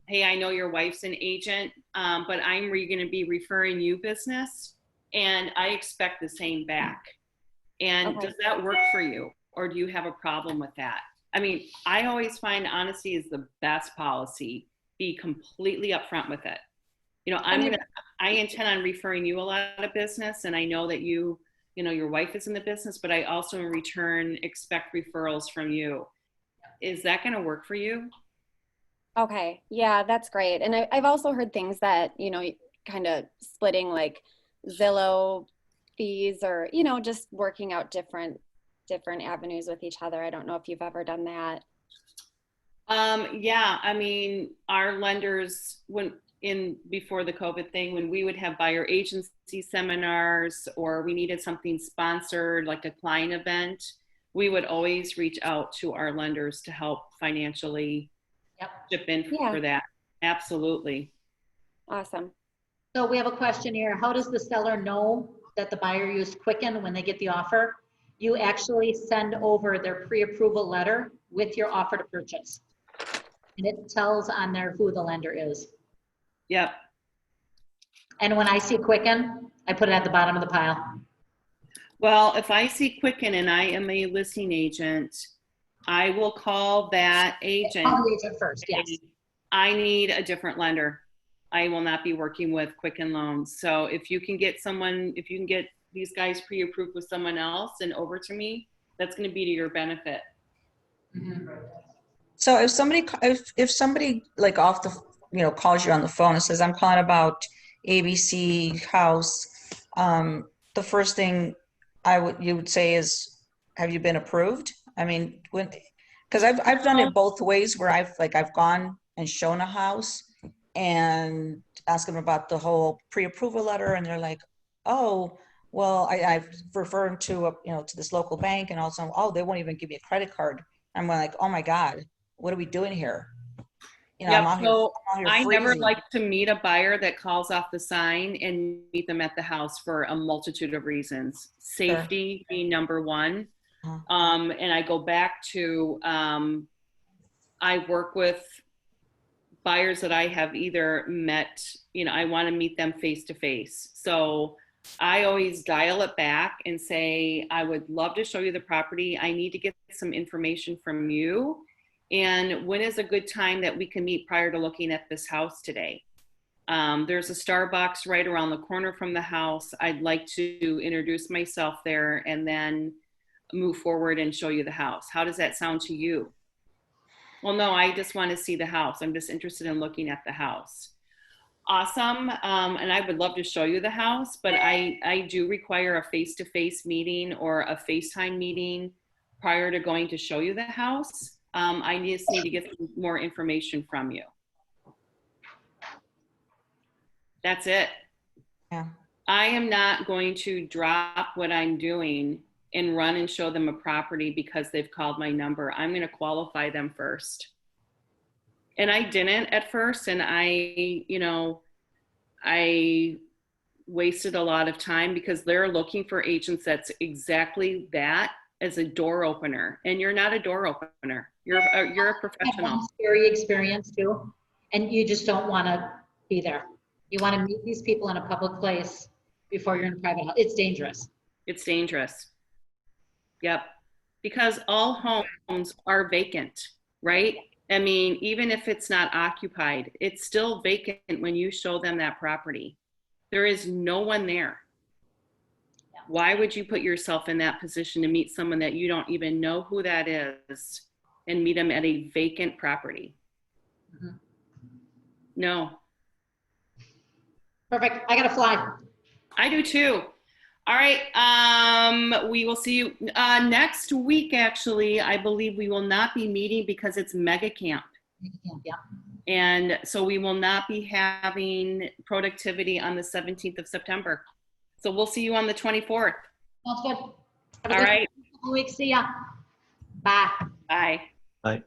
hey, I know your wife's an agent, but I'm going to be referring you business, and I expect the same back. And
Okay.
Does that work for you? Or do you have a problem with that? I mean, I always find honesty is the best policy. Be completely upfront with it. You know, I intend on referring you a lot of business, and I know that you know, your wife is in the business, but I also in return expect referrals from you. Is that going to work for you?
Okay. Yeah, that's great. And I've also heard things that, you know, kind of splitting like Zillow fees, or, you know, just working out different avenues with each other. I don't know if you've ever done that.
Yeah, I mean, our lenders, before the COVID thing, when we would have buyer agency seminars, or we needed something sponsored, like a client event, we would always reach out to our lenders to help financially chip in for that. Absolutely.
Awesome.
So we have a question here. How does the seller know that the buyer used Quicken when they get the offer? You actually send over their pre-approval letter with your offer to purchase. And it tells on there who the lender is.
Yep.
And when I see Quicken, I put it at the bottom of the pile.
Well, if I see Quicken and I am a listing agent, I will call that agent.
Call the agent first, yes.
I need a different lender. I will not be working with Quicken Loans. So if you can get these guys pre-approved with someone else and over to me, that's going to be to your benefit.
Mm-hmm.
So if somebody like off the, you know, calls you on the phone and says, I'm calling about ABC house, the first thing you would say is, have you been approved? I mean, because I've done it both ways, where I've gone and shown a house and asked them about the whole pre-approval letter, and they're like, oh, well, I've referred to to this local bank, and also, oh, they won't even give me a credit card. I'm like, oh my God, what are we doing here? You know,
Yep.
I'm out here
I never
freezing.
like to meet a buyer that calls off the sign and meet them at the house for a multitude of reasons. Safety being number one. And I go back to, I work with buyers that I have either met, you know, I want to meet them face to face. So I always dial it back and say, I would love to show you the property. I need to get some information from you. And when is a good time that we can meet prior to looking at this house today? There's a Starbucks right around the corner from the house. I'd like to introduce myself there and then move forward and show you the house. How does that sound to you? Well, no, I just want to see the house. I'm just interested in looking at the house. Awesome. And I would love to show you the house, but I do require a face-to-face meeting or a FaceTime meeting prior to going to show you the house. I just need to get some more information from you. That's it.
Yeah.
I am not going to drop what I'm doing and run and show them a property because they've called my number. I'm going to qualify them first. And I didn't at first, and I wasted a lot of time because they're looking for agents that's exactly that, as a door opener. And you're not a door opener. You're a professional.
Scary experience too, and you just don't want to be there. You want to meet these people in a public place before you're in a private house. It's dangerous.
It's dangerous. Yep. Because all homes are vacant, right? I mean, even if it's not occupied, it's still vacant when you show them that property. There is no one there.
Yeah.
Why would you put yourself in that position to meet someone that you don't even know who that is and meet them at a vacant property?
Mm-hmm.
No.
Perfect. I got to fly.
I do too. All right. We will see you next week. Actually, I believe we will not be meeting because it's mega camp.
Yeah.
And so we will not be having productivity on the 17th of September. So we'll see you on the 24th.
Sounds good. Have a
All
good
right.
week. See ya. Bye.
Bye.
Bye.